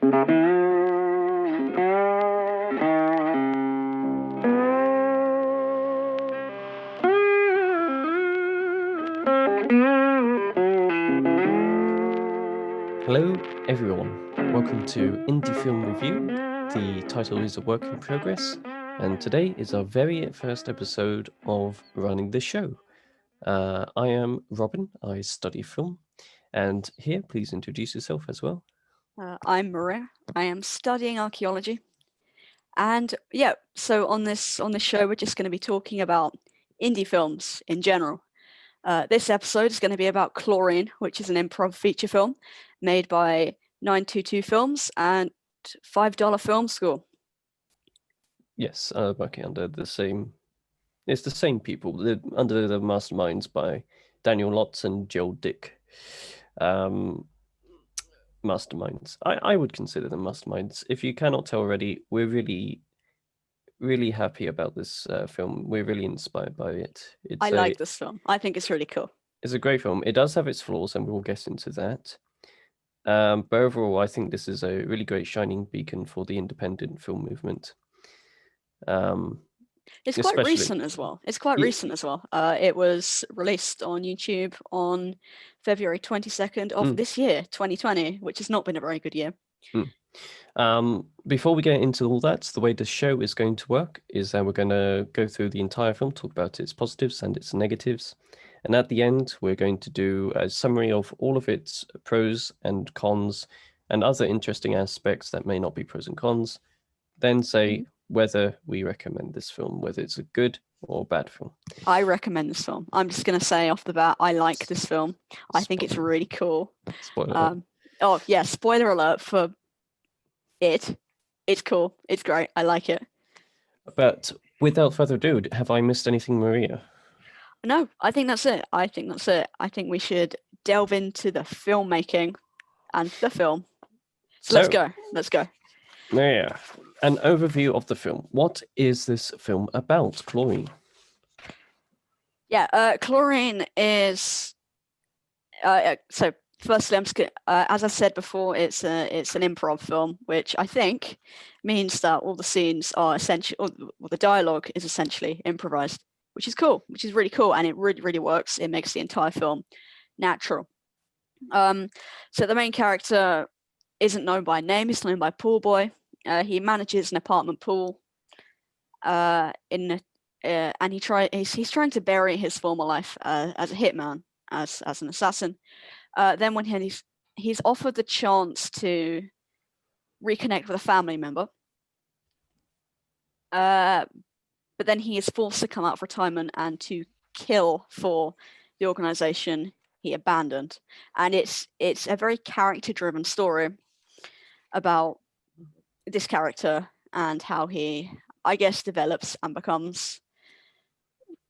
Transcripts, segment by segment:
Hello, everyone. Welcome to Indie Film Review. The title is A Work in Progress, and today is our very first episode of running the show. I am Robin. I study film, and here, please introduce yourself as well. I'm Maria. I am studying archaeology, and yeah, so on this show, we're just going to be talking about indie films in general. This episode is going to be about Chlorine, which is an improv feature film made by 922 Films and $5 Film School. Yes, working under the same. It's the same people. They're under the masterminds by Daniel Lotz and Joel Dick. Masterminds. I would consider them masterminds. If you cannot tell already, we're really happy about this film. We're really inspired by it. I like this film. I think it's really cool. It's a great film. It does have its flaws, and we'll get into that. But overall, I think this is a really great shining beacon for the independent film movement. It's quite recent as well. It was released on YouTube on February 22nd of this year, 2020, which has not been a very good year. Before we get into all that, the way the show is going to work is that we're going to go through the entire film, talk about its positives and its negatives. And at the end, we're going to do a summary of all of its pros and cons and other interesting aspects that may not be pros and cons. Then say whether we recommend this film, whether it's a good or bad film. I recommend this film. I'm just going to say off the bat, I like this film. I think it's really cool. Spoiler alert. Oh, yeah, spoiler alert for it. It's cool. It's great. I like it. But without further ado, have I missed anything, Maria? No, I think that's it. I think we should delve into the filmmaking and the film. So let's go. Maria, an overview of the film. What is this film about, Chlorine? Yeah, Chlorine is... so firstly, I'm just gonna, as I said before, it's an improv film, which I think means that all the scenes are essentially, or the dialogue is essentially improvised, which is cool, which is really cool, and it really, really works. It makes the entire film natural. So the main character isn't known by name; he's known by Pool Boy. He manages an apartment pool, and he's trying to bury his former life as a hitman, as an assassin. Then when he's offered the chance to reconnect with a family member, but then he is forced to come out of retirement and to kill for the organization he abandoned. And it's a very character-driven story about this character and how he, I guess, develops and becomes,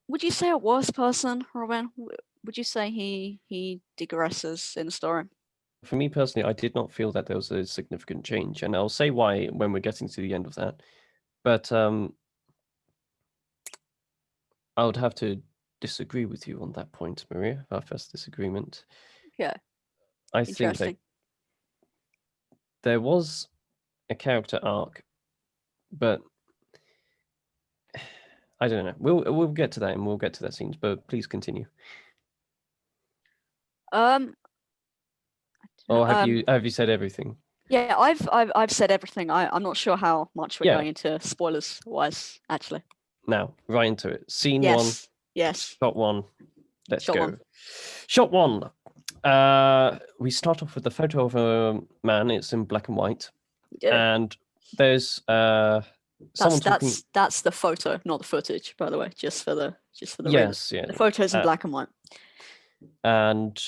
would you say, a worse person, Robin? Would you say he digresses in the story? For me personally, I did not feel that there was a significant change, and I'll say why when we're getting to the end of that. But I would have to disagree with you on that point, Maria. Our first disagreement. Yeah. I think that there was a character arc, but I don't know. We'll get to that, and we'll get to that scenes. But please continue. Or have you said everything? Yeah, I've said everything. I'm not sure how much we're going into spoilers wise, actually. Now, right into it. Scene one. Yes. Shot one. Let's go. One. Shot one. We start off with the photo of a man. It's in black and white. And there's someone talking. That's the photo, not the footage, by the way. Just for the yes, readers. The photo's in black and white. And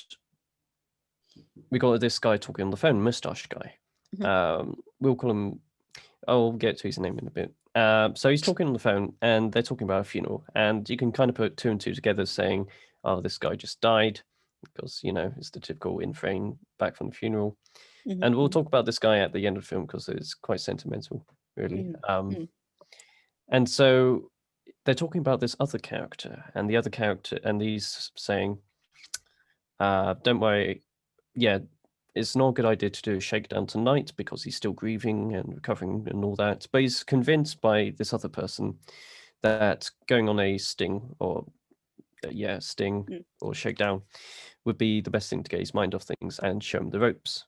we got this guy talking on the phone, mustache guy. We'll call him. I'll get to his name in a bit. So he's talking on the phone, and they're talking about a funeral, and you can kind of put two and two together, saying, "Oh, this guy just died," because it's the typical in frame back from the funeral. And we'll talk about this guy at the end of the film because it's quite sentimental, really. And so they're talking about this other character, and he's saying, "Don't worry, it's not a good idea to do a shakedown tonight because he's still grieving and recovering and all that. But he's convinced by this other person that going on a sting or or shakedown would be the best thing to get his mind off things and show him the ropes.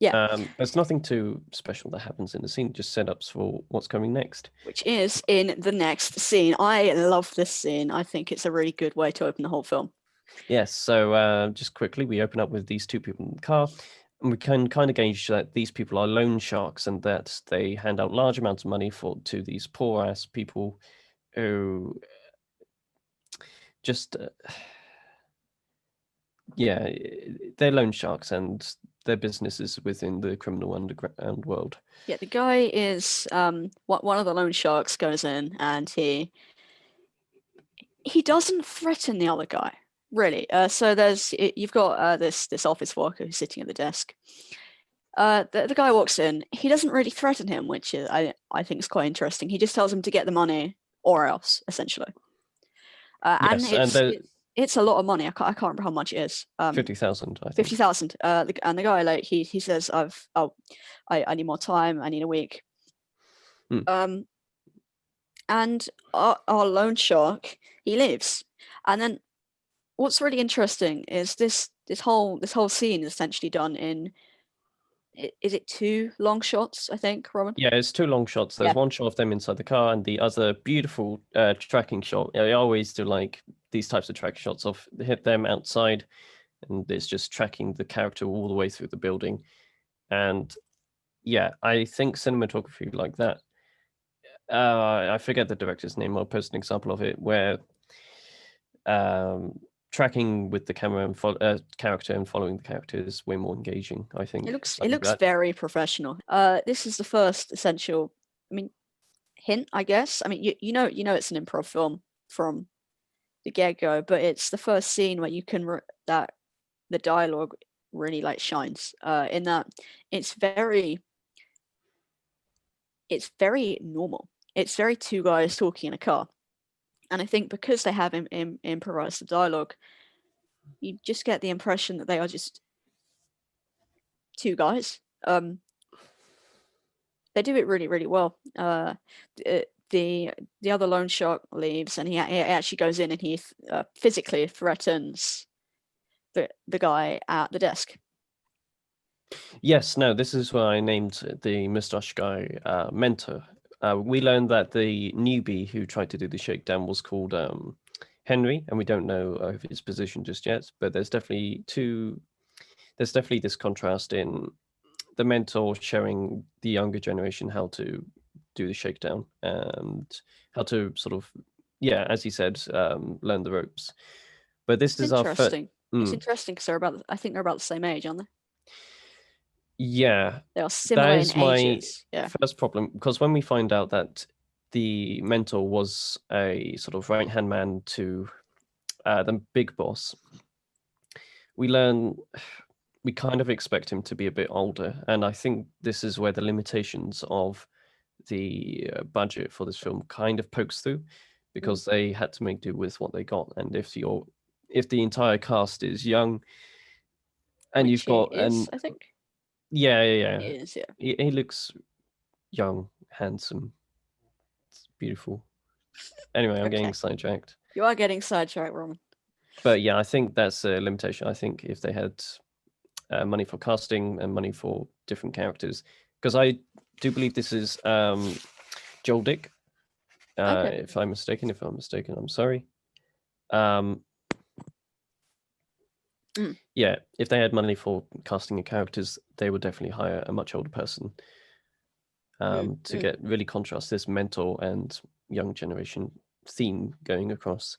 Yeah. There's nothing too special that happens in the scene, just setups for what's coming next. Which is in the next scene. I love this scene. I think it's a really good way to open the whole film. Yes, so just quickly, we open up with these two people in the car, and we can kind of gauge that these people are loan sharks and that they hand out large amounts of money to these poor ass people who just they're loan sharks and their business is within the criminal underground world. Yeah, the guy is one of the loan sharks goes in and he doesn't threaten the other guy, really. So you've got this office worker who's sitting at the desk. The guy walks in. He doesn't really threaten him, which is, I think is quite interesting. He just tells him to get the money or else, essentially. Yes, and it's a lot of money. I can't remember how much it is. 50,000. I think. 50,000. And the guy, like, he says, I need more time. I need a week. And our loan shark, he leaves. And then what's really interesting is this whole scene is essentially done in, is it 2 long shots, I think, Roman? Yeah, it's 2 long shots. There's one shot of them inside the car and the other beautiful tracking shot. I always do like these types of track shots of them outside, and it's just tracking the character all the way through the building. And yeah, I think cinematography like that, I forget the director's name. I'll post an example of it where tracking with the camera and character and following the character is way more engaging. I think it looks very professional. This is the first essential, hint, I guess. You know it's an improv film from the get-go, but it's the first scene where you can that the dialogue really like shines. In that it's very normal. It's very 2 guys talking in a car. And I think because they have improvised the dialogue, you just get the impression that they are just 2 guys. They do it really, really well. The other loan shark leaves, and he actually goes in and he physically threatens the guy at the desk. Yes, no, this is why I named the mustache guy Mentor. We learned that the newbie who tried to do the shakedown was called Henry, and we don't know of his position just yet. But there's definitely this contrast in the mentor showing the younger generation how to do the shakedown and how to sort of, as you said, learn the ropes. But this is our first. It's interesting because I think they're about the same age, aren't they? Yeah, they are similar in ages. My first problem, because when we find out that the mentor was a sort of right-hand man to the big boss, we kind of expect him to be a bit older, and I think this is where the limitations of the budget for this film kind of pokes through, because they had to make do with what they got. And if the entire cast is young, and you've got I think. Yeah. He is, yeah. He looks young, handsome, it's beautiful. Anyway, I'm getting sidetracked. You are getting sidetracked, Roman. But yeah, I think that's a limitation. I think if they had money for casting and money for different characters, because I do believe this is Joel Dick. If I'm mistaken, I'm sorry. Yeah, if they had money for casting the characters, they would definitely hire a much older person to get really contrast this mentor and young generation theme going across.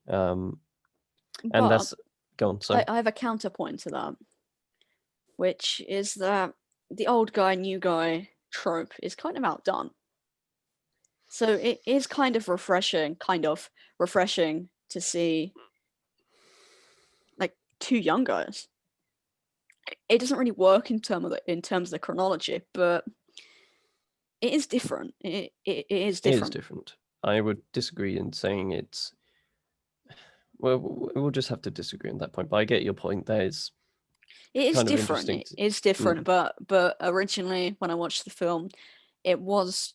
And that's go on. So I have a counterpoint to that, which is that the old guy, new guy trope is kind of outdone. So it is kind of refreshing to see like 2 young guys. It doesn't really work in terms of the chronology, but it is different. It is different. It is different. I would disagree in saying it's. Well, we'll just have to disagree on that point. But I get your point. It is kind of different. interesting. It's different, but originally when I watched the film, it was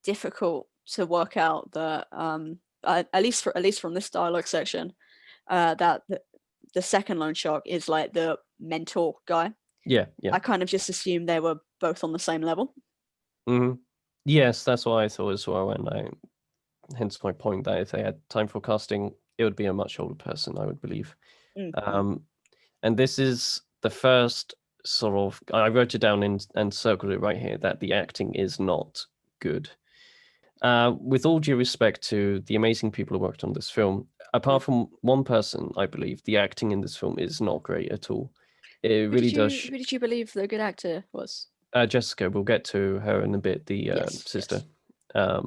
difficult to work out that at least from this dialogue section, that the second loan shark is like the mentor guy. Yeah. I kind of just assumed they were both on the same level. Yes, that's what I thought as well, and hence my point that if they had time for casting, it would be a much older person, I would believe. And this is the first sort of, I wrote it down and circled it right here, that the acting is not good. With all due respect to the amazing people who worked on this film, apart from one person, I believe, the acting in this film is not great at all. It really does. Who did you believe the good actor was? Jessica, we'll get to her in a bit, the sister. Yes.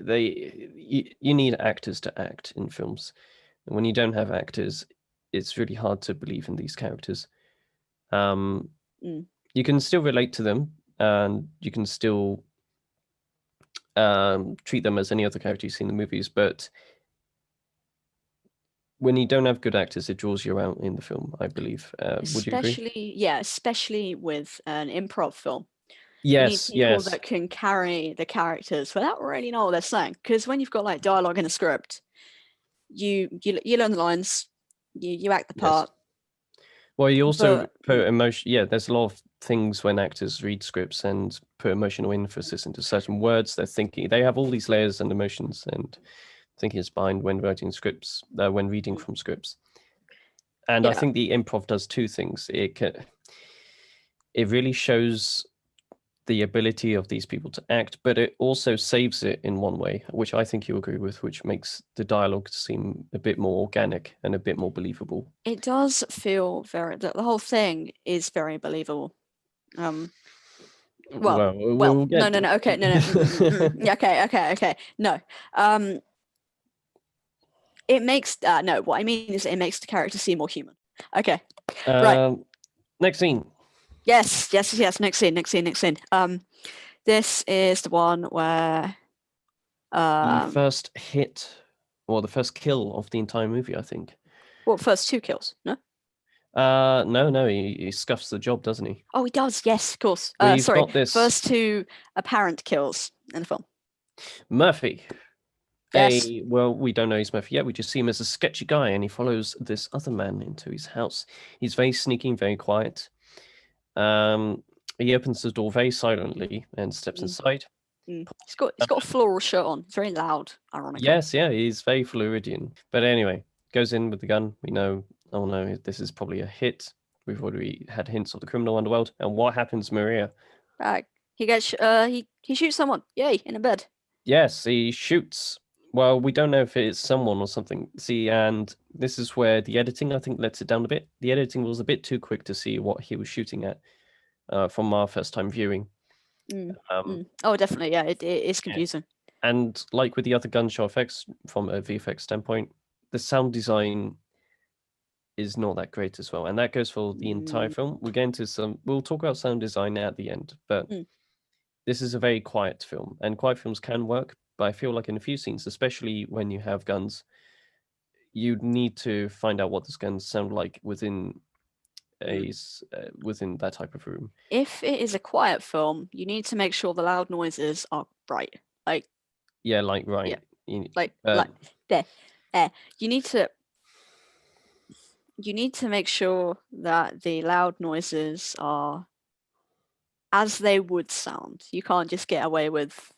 You need actors to act in films. And when you don't have actors, it's really hard to believe in these characters. You can still relate to them, and you can still treat them as any other character you see in the movies, but when you don't have good actors, it draws you out in the film, I believe. Would you agree? Especially with an improv film. Yes, you need people that can carry the characters without really know what they're saying. Because when you've got like dialogue in a script, you learn the lines, you act the part. Well, you also put emotion. Yeah, there's a lot of things when actors read scripts and put emotional emphasis into certain words. They're thinking, they have all these layers and emotions and thinking is behind when writing scripts, when reading from scripts. And I think the improv does two things. It really shows the ability of these people to act, but it also saves it in one way, which I think you agree with, which makes the dialogue seem a bit more organic and a bit more believable. It does feel the whole thing is very believable. Well, no. Okay, no. Okay. No. It makes no. What I mean is, it makes the character seem more human. Okay. Right. Next scene. Yes. Next scene. This is the one where the first hit, or the first kill of the entire movie, I think. Well, first two kills, no? No, he scuffs the job, doesn't he? Oh, he does. Yes, of course. Sorry, first two apparent kills in the film. Murphy. Yes. Well, we don't know he's Murphy yet. We just see him as a sketchy guy, and he follows this other man into his house. He's very sneaky, very quiet. He opens the door very silently and steps inside. He's got a floral shirt on. It's very loud, ironically. Yes, he's very Floridian. But anyway, goes in with the gun. We know, oh no, this is probably a hit. We've already had hints of the criminal underworld. And what happens, Maria? He gets he shoots someone. Yay, in a bed. Yes, he shoots. Well, we don't know if it's someone or something. See, and this is where the editing, I think, lets it down a bit. The editing was a bit too quick to see what he was shooting at from our first time viewing. Oh, definitely. Yeah, it is confusing. Yeah. And like with the other gunshot effects from a VFX standpoint, the sound design is not that great as well. And that goes for the entire film. We'll talk about sound design at the end, but this is a very quiet film, and quiet films can work. But I feel like in a few scenes, especially when you have guns, you need to find out what those guns sound like within within that type of room. If it is a quiet film, you need to make sure the loud noises are bright. Like right. Yeah. There. You need to make sure that the loud noises are as they would sound. You can't just get away with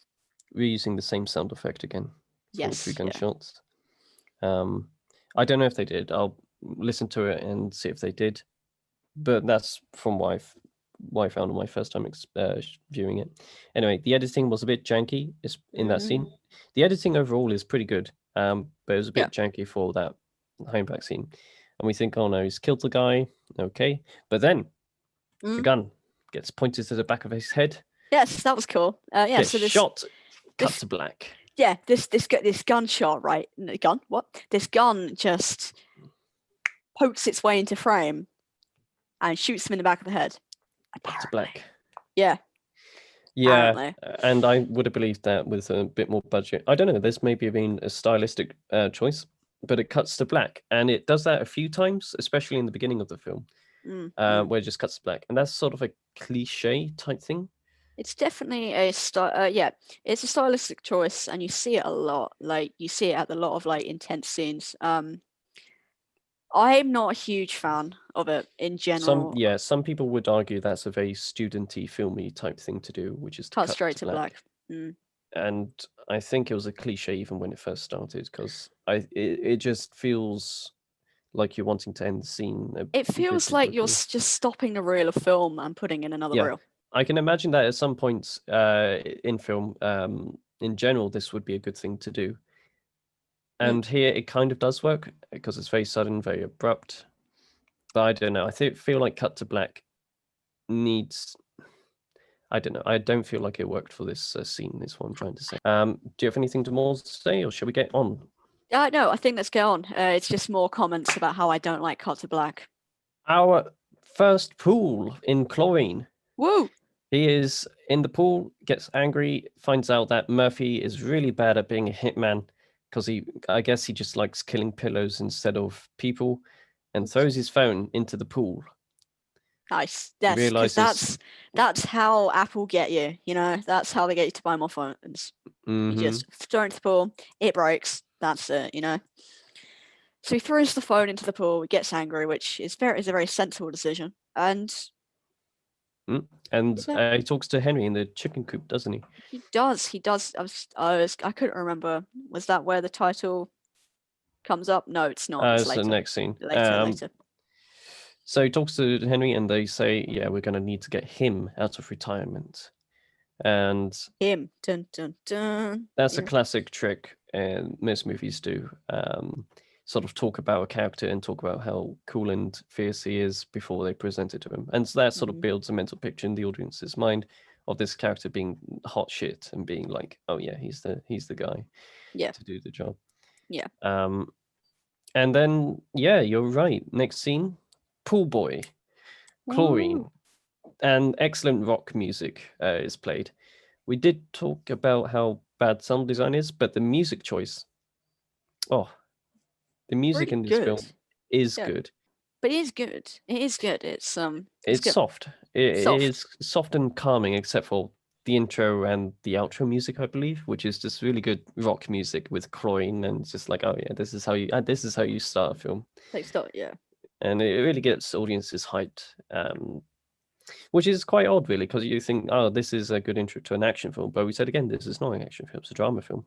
reusing the same sound effect again. Yes. 3 gunshots. I don't know if they did. I'll listen to it and see if they did. But that's from what I found on my first time viewing it. Anyway, the editing was a bit janky in that scene. The editing overall is pretty good, but it was a bit janky for that homeback scene. And we think, oh no, he's killed the guy. Okay. But then the gun gets pointed to the back of his head. Yes, that was cool. So this shot cut to black. Yeah, this gunshot, right? Gun? What? This gun just pokes its way into frame and shoots him in the back of the head. Back to black. Yeah. Yeah, apparently. and I would have believed that with a bit more budget. I don't know. This maybe been a stylistic choice, but it cuts to black, and it does that a few times, especially in the beginning of the film, where it just cuts to black, and that's sort of a cliche type thing. It's definitely a it's a stylistic choice, and you see it a lot. Like you see it at a lot of like intense scenes. I'm not a huge fan of it in general. Some people would argue that's a very studenty, filmy type thing to do, which is to Cut cut straight to to black. black. Mm. And I think it was a cliche even when it first started, because it just feels like you're wanting to end the scene. It feels like you're just stopping a reel of film and putting in another reel. I can imagine that at some points in film, in general, this would be a good thing to do. And here it kind of does work because it's very sudden, very abrupt. But I don't know. Feel like cut to black needs. I don't know. I don't feel like it worked for this scene. Is what I'm trying to say. Do you have anything more to say, or shall we get on? No, I think let's go on. It's just more comments about how I don't like cut to black. Our first pool in Chlorine. Woo! He is in the pool, gets angry, finds out that Murphy is really bad at being a hitman because I guess he just likes killing pillows instead of people, and throws his phone into the pool. Nice. Yes, because that's how Apple get you. You know, that's how they get you to buy more phones. You just throw it into the pool, it breaks. That's it. You know. So he throws the phone into the pool, gets angry, which is a very sensible decision, and he talks to Henry in the chicken coop, doesn't he? He does. I couldn't remember. Was that where the title comes up? No, it's not. It's later. The next scene. Later. So he talks to Henry, and they say, "Yeah, we're going to need to get him out of retirement." And him, dun dun dun. That's a classic trick, and most movies do. Sort of talk about a character and talk about how cool and fierce he is before they present it to him, and so that sort of builds a mental picture in the audience's mind of this character being hot shit and being like, "Oh yeah, he's the guy, to do the job." Yeah. And then you're right. Next scene, pool boy, Chlorine, and excellent rock music is played. We did talk about how bad sound design is, but the music choice, the music really in this film is good. But it is good. It is good. It's soft. It is soft and calming, except for the intro and the outro music, I believe, which is just really good rock music with Chlorine, and it's just like, oh yeah, this is how you start a film. And it really gets audiences hyped, which is quite odd, really, because you think, oh, this is a good intro to an action film, but we said again, this is not an action film; it's a drama film,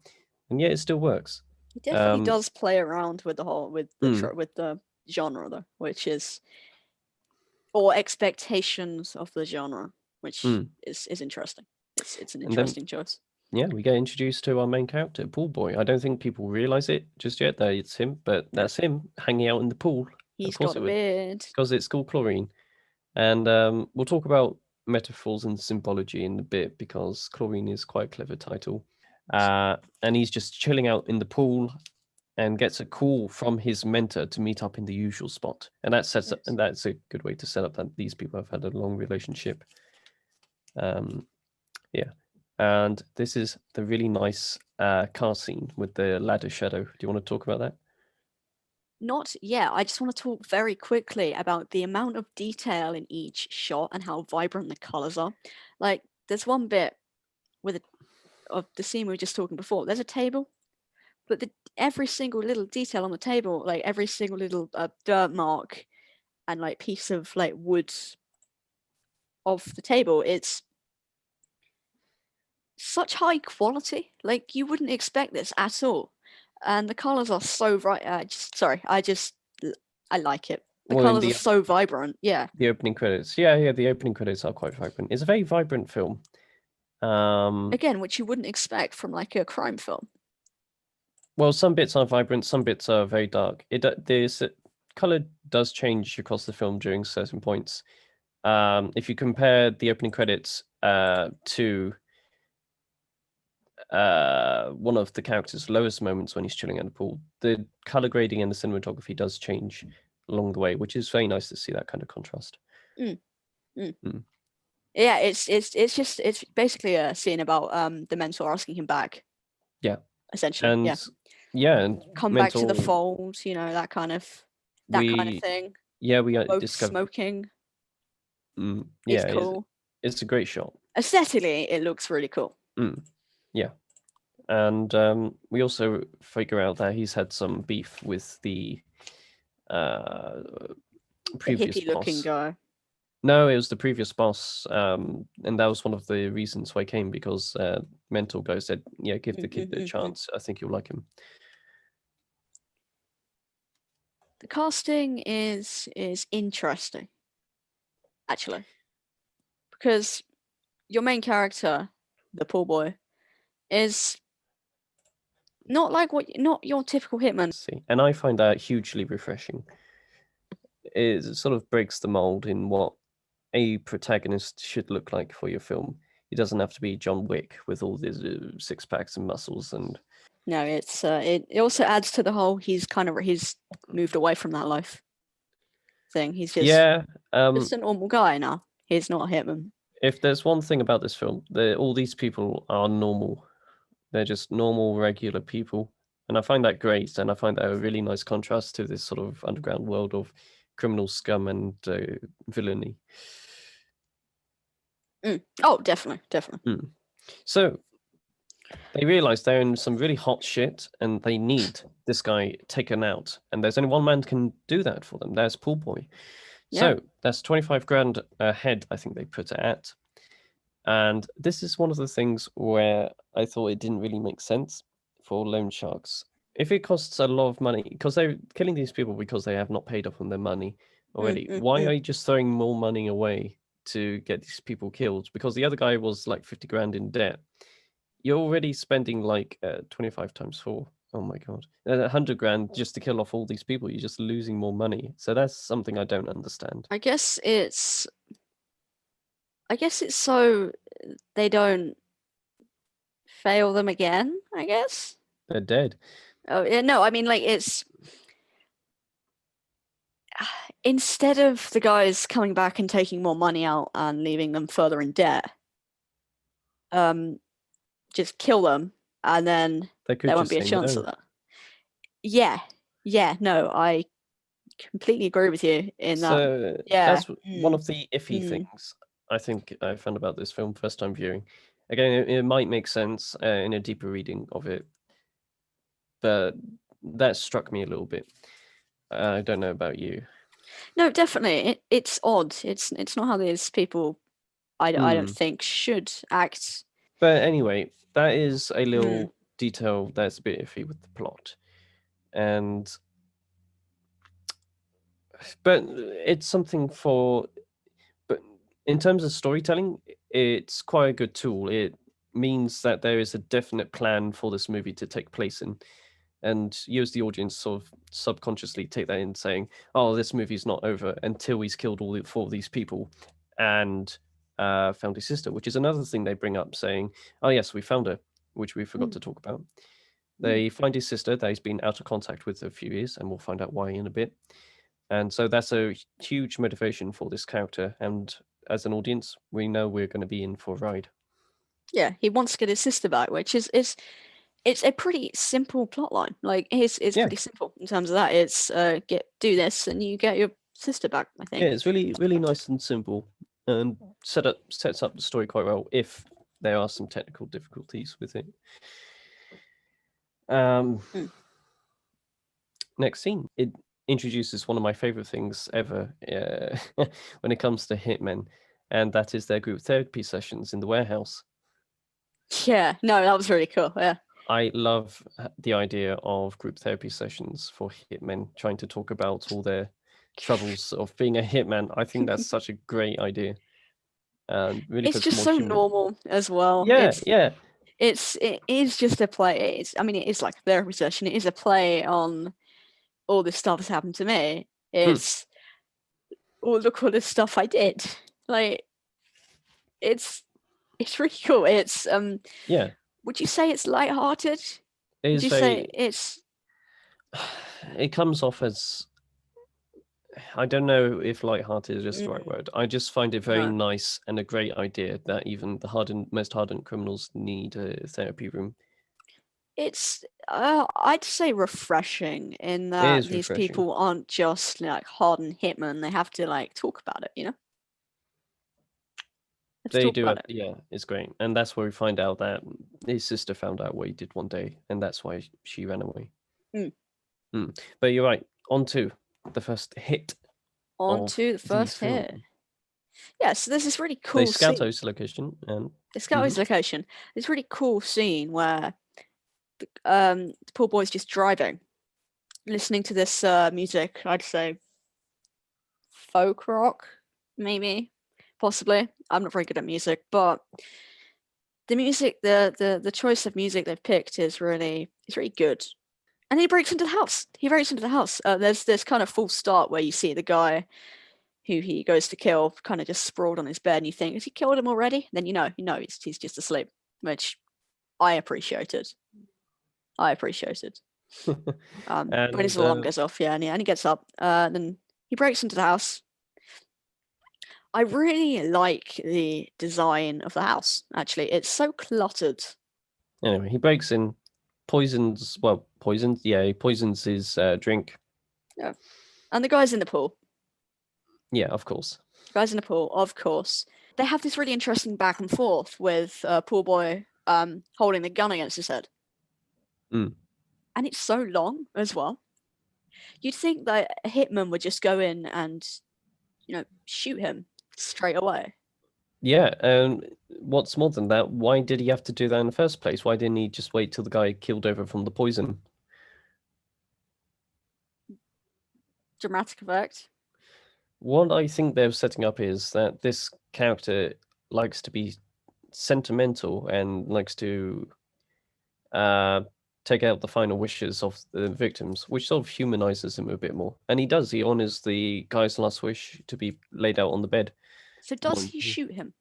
and yet it still works. He definitely does play around with the genre, though, which is, or expectations of the genre, which is interesting. It's an interesting choice. Yeah, we get introduced to our main character, Pool Boy. I don't think people realize it just yet that it's him, but that's him hanging out in the pool. He's got a beard. Because it's called Chlorine. And we'll talk about metaphors and symbology in a bit, because Chlorine is quite a clever title. And he's just chilling out in the pool and gets a call from his mentor to meet up in the usual spot. And that sets up, and that's a good way to set up that these people have had a long relationship. And this is the really nice car scene with the ladder shadow. Do you want to talk about that? Not yet. I just want to talk very quickly about the amount of detail in each shot and how vibrant the colors are. Like, there's one bit of the scene we were just talking before. There's a table, but every single little detail on the table, like every single little dirt mark and like piece of like wood of the table, it's such high quality. Like, you wouldn't expect this at all. And the colors are so bright. I like it. The colors are so vibrant. Yeah. The opening credits. Yeah, the opening credits are quite vibrant. It's a very vibrant film. Again, which you wouldn't expect from like a crime film. Well, some bits are vibrant, some bits are very dark. The color does change across the film during certain points. If you compare the opening credits to one of the character's lowest moments when he's chilling at the pool, the color grading and the cinematography does change along the way, which is very nice to see that kind of contrast. Yeah, it's basically a scene about the mentor asking him back. Yeah. Essentially, And yeah. yeah, and Come back to the mental fold, that kind of thing. we Both discovered smoking. yeah, It's cool. it's a great shot. Aesthetically, it looks really cool. Yeah. And we also figure out that he's had some beef with the previous hippie-looking boss. guy. No, it was the previous boss, and that was one of the reasons why I came, because Mental Guy said, "Yeah, give the kid a chance. I think you'll like him." The casting is interesting, actually, because your main character, the poor boy, is not your typical hitman. See, and I find that hugely refreshing. It sort of breaks the mold in what a protagonist should look like for your film. He doesn't have to be John Wick with all these six packs and muscles and. No, it's it also adds to the whole he's moved away from that life thing. He's just just a normal guy now. He's not a hitman. If there's one thing about this film, all these people are normal. They're just normal, regular people. And I find that great. And I find that a really nice contrast to this sort of underground world of criminal scum and villainy. Oh, definitely. So they realize they're in some really hot shit and they need this guy taken out. And there's only one man can do that for them. There's Pool Boy. Yeah. So that's 25 grand a head, I think they put it at. And this is one of the things where I thought it didn't really make sense for loan sharks. If it costs a lot of money, because they're killing these people because they have not paid off on their money already, why are you just throwing more money away to get these people killed? Because the other guy was like 50 grand in debt. You're already spending like 25 times 4. Oh my God. 100 grand just to kill off all these people. You're just losing more money. So that's something I don't understand. I guess it's so they don't fail them again, I guess. They're dead. Oh, yeah, no, I mean, like, it's instead of the guys coming back and taking more money out and leaving them further in debt, just kill them, and then there won't be a chance of that. Yeah, no, I completely agree with you in that. So that's one of the iffy things I think I found about this film first time viewing. Again, it might make sense in a deeper reading of it, but that struck me a little bit. I don't know about you. No, definitely, it's odd. It's not how these people, I don't think, should act. But anyway, that is a little detail that's a bit iffy with the plot, but it's something for. But in terms of storytelling, it's quite a good tool. It means that there is a definite plan for this movie to take place in. And you as the audience sort of subconsciously take that in, saying, "Oh, this movie's not over until he's killed all 4 of these people and found his sister," which is another thing they bring up, saying, "Oh yes, we found her," which we forgot to talk about. They find his sister that he's been out of contact with a few years, and we'll find out why in a bit. And so that's a huge motivation for this character. And as an audience, we know we're going to be in for a ride. Yeah, he wants to get his sister back, which is it's a pretty simple plotline. Like it's pretty simple in terms of that. It's do this and you get your sister back, I think. Yeah, it's really, really nice and simple, and sets up the story quite well if there are some technical difficulties with it. Next scene, it introduces one of my favorite things ever when it comes to hitmen, and that is their group therapy sessions in the warehouse. Yeah, no, that was really cool. Yeah. I love the idea of group therapy sessions for hitmen, trying to talk about all their troubles of being a hitman. I think that's such a great idea. And really, it's just so normal as well. Yeah, it is just a play. It is like a therapy session. It is a play on all this stuff that's happened to me. It's look all this stuff I did. Like it's really cool. It's yeah. Would you say it's lighthearted? Would you say it's? It comes off as I don't know if lighthearted is just the right word. I just find it very No. nice and a great idea that even the most hardened criminals need a therapy room. It's I'd say refreshing in It that is these refreshing. people aren't just like hardened hitmen. They have to like talk about it, you know? Have to They talk do about it, it. yeah, it's great. And that's where we find out that his sister found out what he did one day, and that's why she ran away. But you're right. On to the first hit On of to the the first film. hit. Yeah, so there's this really They cool scout scene. his location and They scout his location. This really cool scene where the poor boy's just driving, listening to this music. I'd say folk rock, maybe, possibly. I'm not very good at music, but the music, the choice of music they've picked is really good. And he breaks into the house. He breaks into the house. There's this kind of full start where you see the guy who he goes to kill, kind of just sprawled on his bed, and you think, has he killed him already? Then you know, he's just asleep, which I appreciated. But his alarm goes off, yeah, and he gets up. Then he breaks into the house. I really like the design of the house. Actually, it's so cluttered. Anyway, he breaks in, poisons. Well, poisons. Yeah, he poisons his drink. Yeah, and the guy's in the pool. Yeah, of course. Guys in the pool, of course. They have this really interesting back and forth with poor boy holding the gun against his head. Mm. And it's so long as well. You'd think that a hitman would just go in and, shoot him straight away. Yeah, and what's more than that, why did he have to do that in the first place? Why didn't he just wait till the guy killed over from the poison? Dramatic effect. What I think they're setting up is that this character likes to be sentimental and likes to take out the final wishes of the victims, which sort of humanizes him a bit more. And he does. He honors the guy's last wish to be laid out on the bed. So does he shoot him?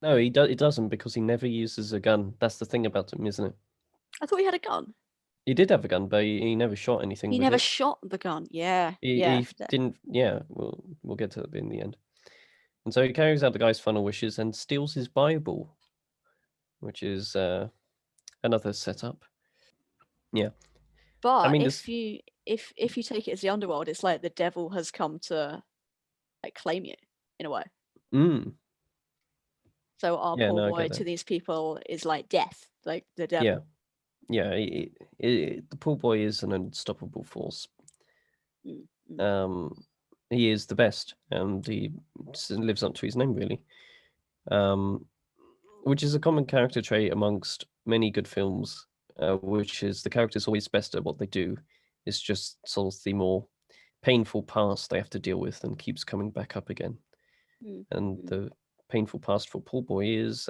No, he doesn't, because he never uses a gun. That's the thing about him, isn't it? I thought he had a gun. He did have a gun, but he never shot anything He with never it. shot the gun. Yeah, He didn't. Yeah, we'll get to it in the end. And so he carries out the guy's final wishes and steals his Bible, which is another setup. Yeah, But I mean, if you take it as the underworld, it's like the devil has come to like claim you in a way. So our poor boy to these people is like death, like the devil. Yeah. The poor boy is an unstoppable force. He is the best, and he lives up to his name, really. Which is a common character trait amongst many good films, which is the character's always best at what they do. It's just sort of the more painful past they have to deal with and keeps coming back up again. And the painful past for poor boy is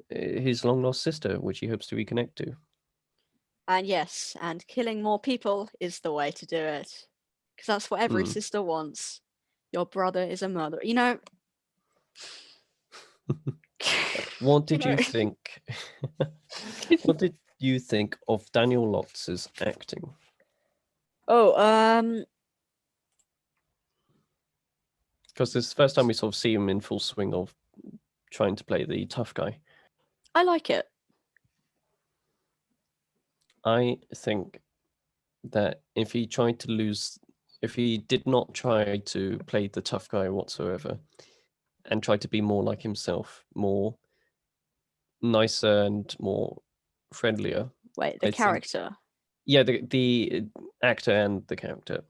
his long lost sister, which he hopes to reconnect to. And yes, and killing more people is the way to do it. Because that's what every sister wants. Your brother is a murderer. You know. What did you think? What did you think of Daniel Lotz's acting? Oh, because this is the first time we sort of see him in full swing of trying to play the tough guy. I like it. I think that if he did not try to play the tough guy whatsoever and try to be more like himself, more nicer and more friendlier. Wait, the character? Yeah, the actor and the character.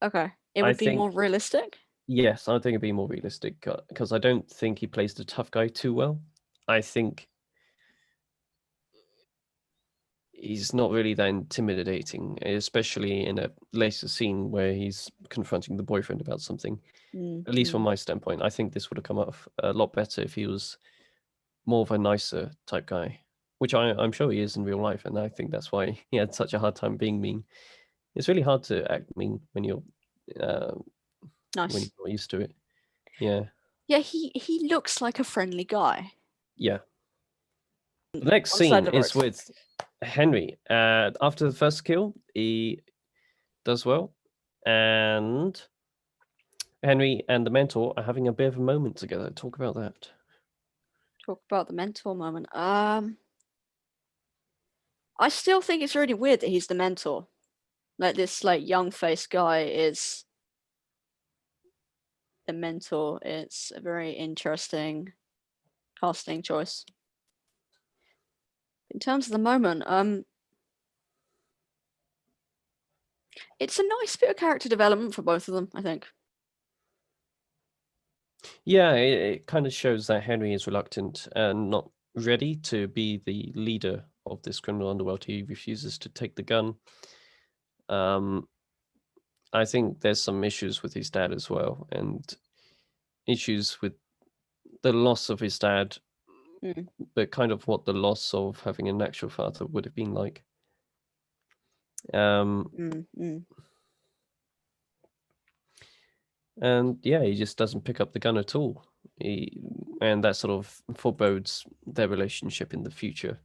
Okay. It would be more realistic? Yes, I think it'd be more realistic because I don't think he plays the tough guy too well. I think he's not really that intimidating, especially in a later scene where he's confronting the boyfriend about something. At least from my standpoint, I think this would have come off a lot better if he was more of a nicer type guy, which I'm sure he is in real life, and I think that's why he had such a hard time being mean. It's really hard to act mean when you're nice. when you're not used to it. Yeah. Yeah, he looks like a friendly guy. Yeah. The next scene is with Henry. After the first kill, he does well, and Henry and the mentor are having a bit of a moment together. Talk about that. Talk about the mentor moment. I still think it's really weird that he's the mentor. Like this, like young faced guy is the mentor. It's a very interesting casting choice. In terms of the moment, it's a nice bit of character development for both of them, I think. Yeah, it kind of shows that Henry is reluctant and not ready to be the leader of this criminal underworld. He refuses to take the gun. I think there's some issues with his dad as well, and issues with the loss of his dad, but kind of what the loss of having an actual father would have been like. And yeah, he just doesn't pick up the gun at all. And that sort of forebodes their relationship in the future.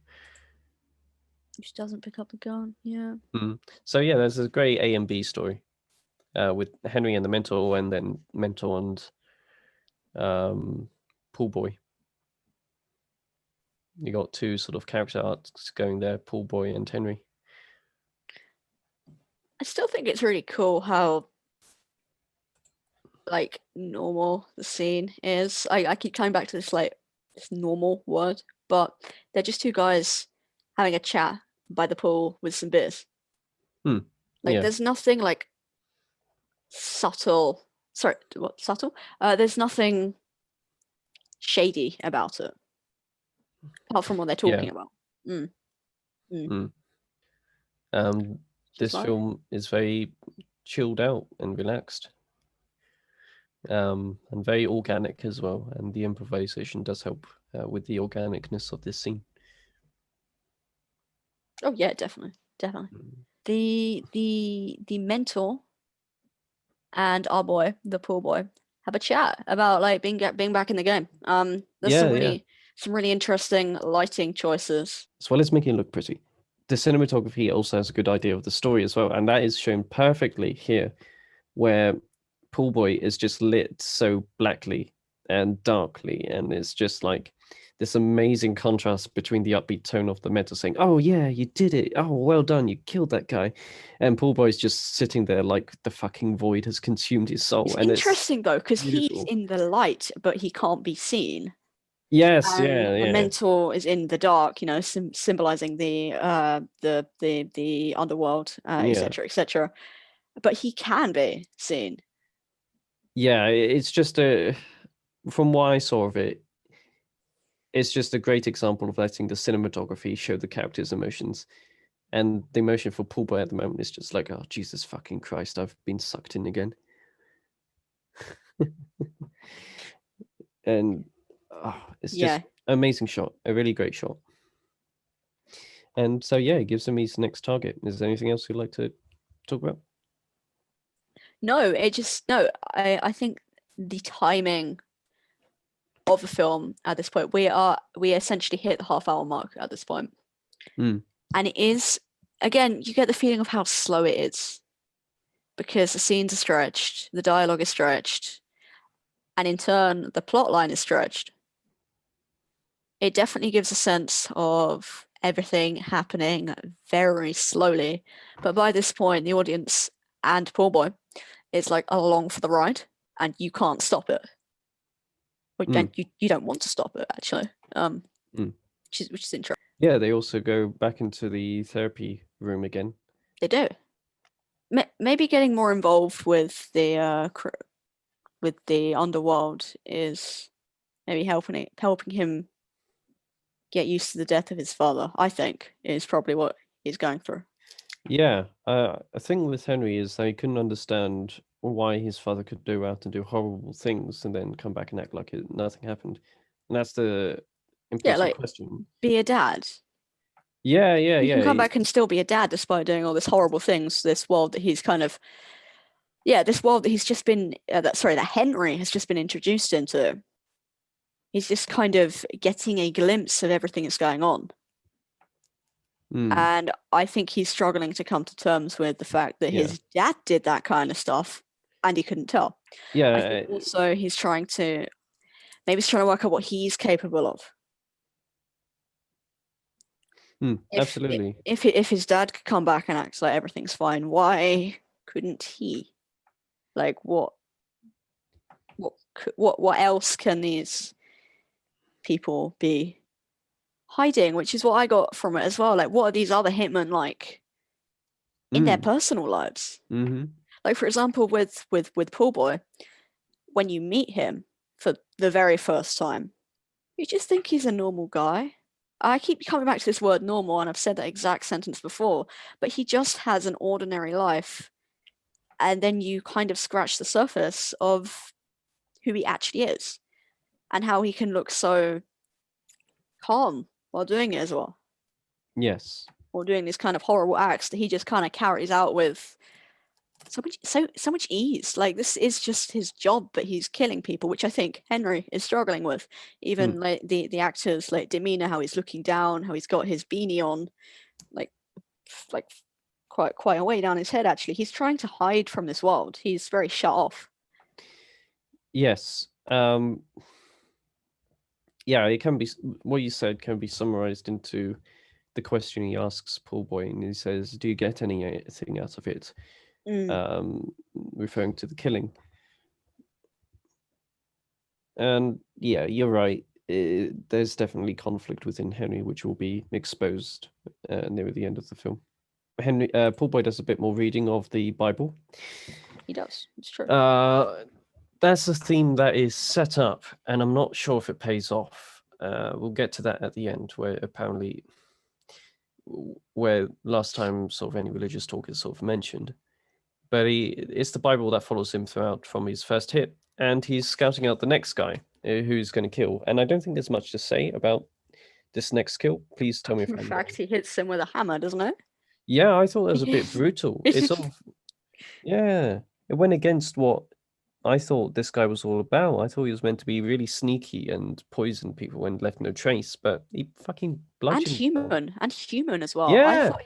He just doesn't pick up the gun, yeah. So yeah, there's a great A and B story with Henry and the mentor, and then mentor and pool boy. You got two sort of character arcs going there, pool boy and Henry. I still think it's really cool how like normal the scene is. I keep coming back to this like this normal word, but they're just two guys having a chat by the pool with some beers. Like there's nothing like subtle. Sorry, what subtle? There's nothing shady about it, apart from what they're talking about. This film is very chilled out and relaxed, and very organic as well. And the improvisation does help with the organicness of this scene. Oh yeah, definitely. The mentor and our boy, the pool boy, have a chat about like being back in the game. There's some really interesting lighting choices. As well as making it look pretty, the cinematography also has a good idea of the story as well, and that is shown perfectly here, where Pool Boy is just lit so blackly and darkly, and it's just like this amazing contrast between the upbeat tone of the mentor saying, "Oh yeah, you did it! Oh, well done, you killed that guy," and Pool Boy's just sitting there like the fucking void has consumed his soul. It's and interesting though, because he's in the light, but he can't be seen. Yes, and the mentor is in the dark, you know, symbolizing the underworld, etc., etc. But he can be seen. Yeah, it's just from what I saw of it, it's just a great example of letting the cinematography show the characters' emotions. And the emotion for Pool Boy at the moment is just like, oh, Jesus fucking Christ, I've been sucked in again. And it's just amazing shot, a really great shot. And so, yeah, it gives him his next target. Is there anything else you'd like to talk about? No, I think the timing of the film at this point, we essentially hit the half-hour mark at this point. And it is, again, you get the feeling of how slow it is, because the scenes are stretched, the dialogue is stretched, and in turn, the plot line is stretched. It definitely gives a sense of everything happening very slowly. But by this point, the audience and Pool Boy is like along for the ride, and you can't stop it. And you don't want to stop it, actually, which is interesting. Yeah, they also go back into the therapy room again. They do. Maybe getting more involved with the underworld is maybe helping him get used to the death of his father. I think is probably what he's going through. Yeah, a thing with Henry is that he couldn't understand why his father could go out and do horrible things and then come back and act like nothing happened. And that's the important question. Be a dad. Yeah. He can come back and still be a dad despite doing all this horrible things. This world that he's kind of, this world that he's just been, that Henry has just been introduced into. He's just kind of getting a glimpse of everything that's going on. And I think he's struggling to come to terms with the fact that his dad did that kind of stuff and he couldn't tell. Yeah. I think also he's trying to work out what he's capable of. Absolutely. If his dad could come back and act like everything's fine, why couldn't he? Like what else can these people be hiding? Which is what I got from it as well. Like, what are these other hitmen like in their personal lives? Like, for example, with Pool Boy, when you meet him for the very first time, you just think he's a normal guy. I keep coming back to this word normal, and I've said that exact sentence before, but he just has an ordinary life. And then you kind of scratch the surface of who he actually is and how he can look so calm while doing it as well. Yes. Or doing these kind of horrible acts that he just kind of carries out with so much ease. Like, this is just his job, but he's killing people, which I think Henry is struggling with. Even like the actor's like demeanor, how he's looking down, how he's got his beanie on, like quite a way down his head. Actually, he's trying to hide from this world. He's very shut off. Yes. Yeah, it can be, what you said can be summarized into the question he asks Pool Boy, and he says, "Do you get anything out of it?" Referring to the killing. And yeah, you're right. There's definitely conflict within Henry, which will be exposed near the end of the film. Pool Boy does a bit more reading of the Bible. He does. It's true. That's a theme that is set up, and I'm not sure if it pays off. We'll get to that at the end, where last time sort of any religious talk is sort of mentioned. But it's the Bible that follows him throughout from his first hit, and he's scouting out the next guy who's going to kill. And I don't think there's much to say about this next kill. Please tell me if I'm wrong. In fact, he hits him with a hammer, doesn't it? Yeah, I thought that was a bit brutal. It's sort of, yeah, it went against what I thought this guy was all about. I thought he was meant to be really sneaky and poison people and left no trace, but he fucking bludgeoned and human as well. Yeah. I thought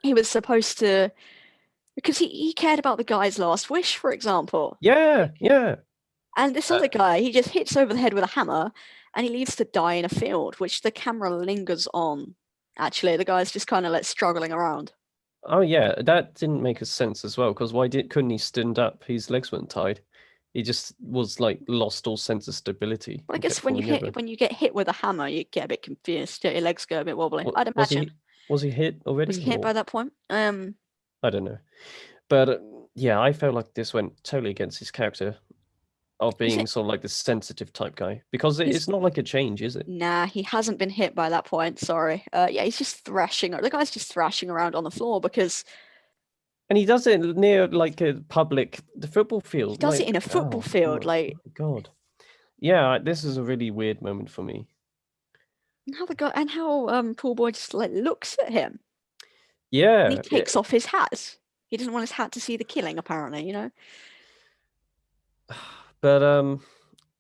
he was supposed to, because he cared about the guy's last wish, for example. Yeah. And this other guy, he just hits over the head with a hammer and he leaves to die in a field, which the camera lingers on. Actually, the guy's just kind of like struggling around. Oh yeah, that didn't make a sense as well, because couldn't he stand up? His legs weren't tied. He just was like lost all sense of stability. Well, I guess when you get hit with a hammer, you get a bit confused. Your legs go a bit wobbly. I'd imagine. Was he hit already? Was he hit by that point? I don't know, but yeah, I felt like this went totally against his character of being sort of like the sensitive type guy, because it's not like a change, is it? Nah, he hasn't been hit by that point. Sorry. Yeah, he's just thrashing. The guy's just thrashing around on the floor because. And he does it near like the football field. He does it in a football field, like. God. Yeah, this is a really weird moment for me. And how Pool Boy just like looks at him. Yeah. And he takes off his hat. He doesn't want his hat to see the killing, apparently, you know. But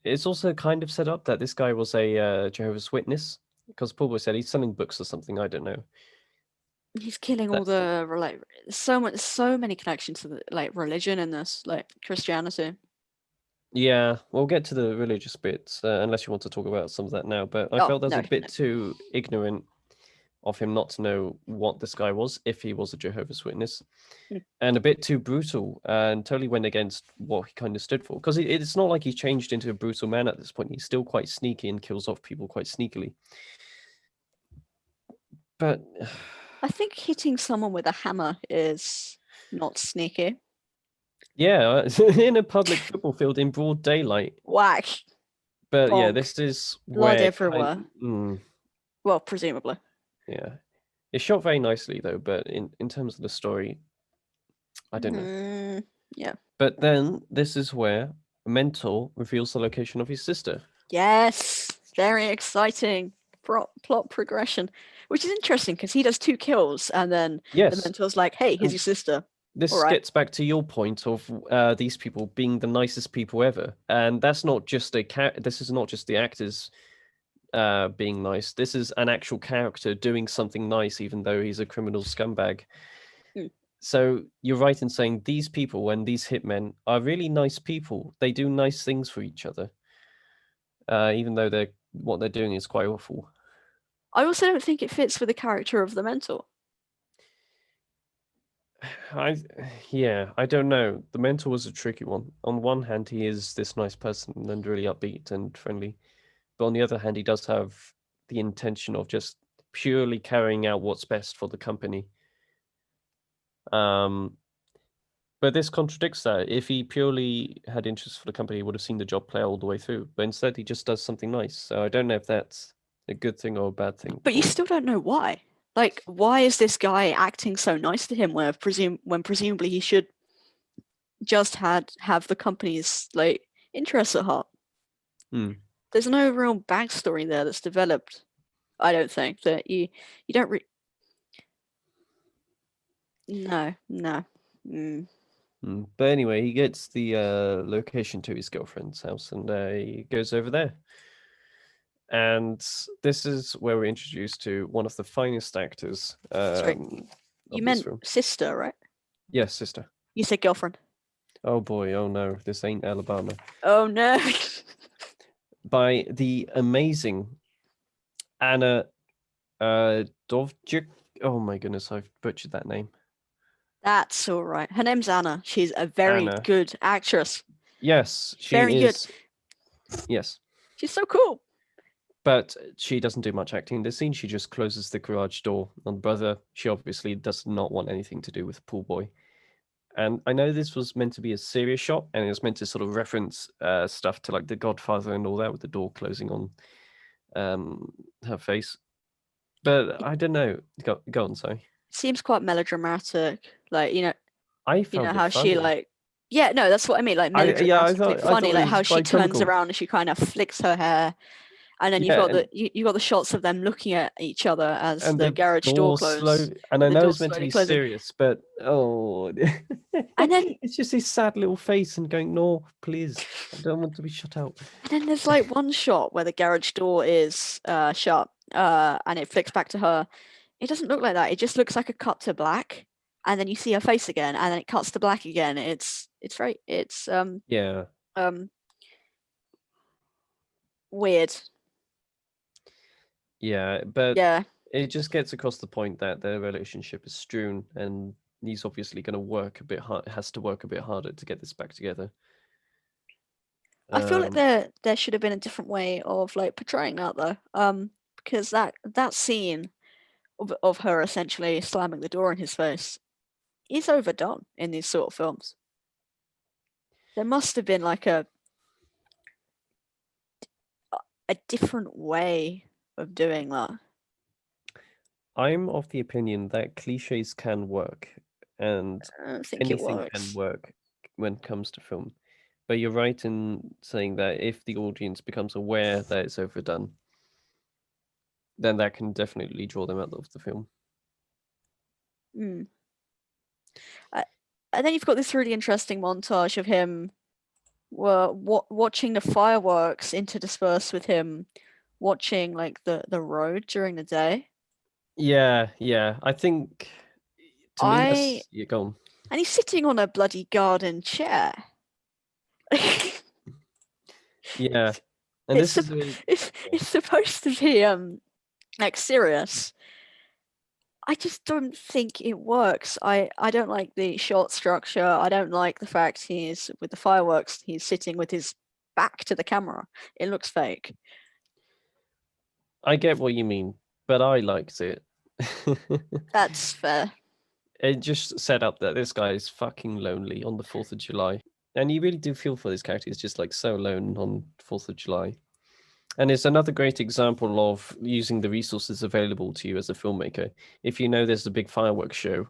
it's also kind of set up that this guy was a Jehovah's Witness, because Pool Boy said he's selling books or something. I don't know. He's killing all the so many connections to the like religion in this, like Christianity. Yeah, we'll get to the religious bits, unless you want to talk about some of that now. But I felt that's a bit too ignorant of him not to know what this guy was, if he was a Jehovah's Witness, and a bit too brutal, and totally went against what he kind of stood for. Because it's not like he changed into a brutal man at this point. He's still quite sneaky and kills off people quite sneakily. But I think hitting someone with a hammer is not sneaky. Yeah, in a public football field in broad daylight. Whack. But yeah, this is blood everywhere. Well, presumably. Yeah, it's shot very nicely though. But in terms of the story, I don't know. Yeah. But then this is where Mentor reveals the location of his sister. Yes, very exciting plot progression, which is interesting because he does 2 kills and then the Mentor's like, "Hey, here's your sister." This gets back to your point of these people being the nicest people ever, and that's not just this is not just the actors being nice. This is an actual character doing something nice, even though he's a criminal scumbag. Mm. So you're right in saying these people and these hitmen are really nice people. They do nice things for each other, even though what they're doing is quite awful. I also don't think it fits with the character of the mentor. I don't know. The mentor was a tricky one. On one hand, he is this nice person and really upbeat and friendly, but on the other hand, he does have the intention of just purely carrying out what's best for the company. But this contradicts that. If he purely had interest for the company, he would have seen the job play all the way through. But instead, he just does something nice. So I don't know if that's a good thing or a bad thing. But you still don't know why. Like, why is this guy acting so nice to him when presumably he should just have the company's like interests at heart? There's no real backstory there that's developed. I don't think that you don't. No. But anyway, he gets the location to his girlfriend's house, and he goes over there. And this is where we're introduced to one of the finest actors. You meant sister, right? Yes, sister. You said girlfriend. Oh boy, oh no, this ain't Alabama. Oh no. By the amazing Anna Dovcik. Oh my goodness, I've butchered that name. That's all right. Her name's Anna. She's a very good actress. Yes, she is. Good. Yes. She's so cool. But she doesn't do much acting in this scene. She just closes the garage door on the brother. She obviously does not want anything to do with Pool Boy. And I know this was meant to be a serious shot, and it was meant to sort of reference stuff to like The Godfather and all that, with the door closing on her face. But I don't know. Go on, sorry. Seems quite melodramatic. Like, I found how funny. she like. Yeah, no, that's what I mean. Like melodramatically funny, like how she turns around and she kind of flicks her hair. And then you've got the shots of them looking at each other as the garage door closes. And I know it's meant to be serious, but and then it's just his sad little face and going, "No, please, I don't want to be shut out." And then there's like one shot where the garage door is shut, and it flicks back to her. It doesn't look like that. It just looks like a cut to black, and then you see her face again, and then it cuts to black again. It's right. It's weird. Yeah, but it just gets across the point that their relationship is strewn, and he's obviously going to work a bit hard. Has to work a bit harder to get this back together. I feel like there should have been a different way of like portraying that though, because that scene of her essentially slamming the door in his face is overdone in these sort of films. There must have been like a different way of doing that. I'm of the opinion that cliches can work, and anything can work when it comes to film. But you're right in saying that if the audience becomes aware that it's overdone, then that can definitely draw them out of the film. And then you've got this really interesting montage of him watching the fireworks interspersed with him watching like the road during the day. Yeah. I think to me, you're gone. And he's sitting on a bloody garden chair. Yeah, and it's supposed to be like serious. I just don't think it works. I don't like the shot structure. I don't like the fact he's with the fireworks. He's sitting with his back to the camera. It looks fake. I get what you mean, but I liked it. That's fair. It just set up that this guy is fucking lonely on the 4th of July. And you really do feel for this character. He's just like so alone on 4th of July. And it's another great example of using the resources available to you as a filmmaker. If you know there's a big fireworks show,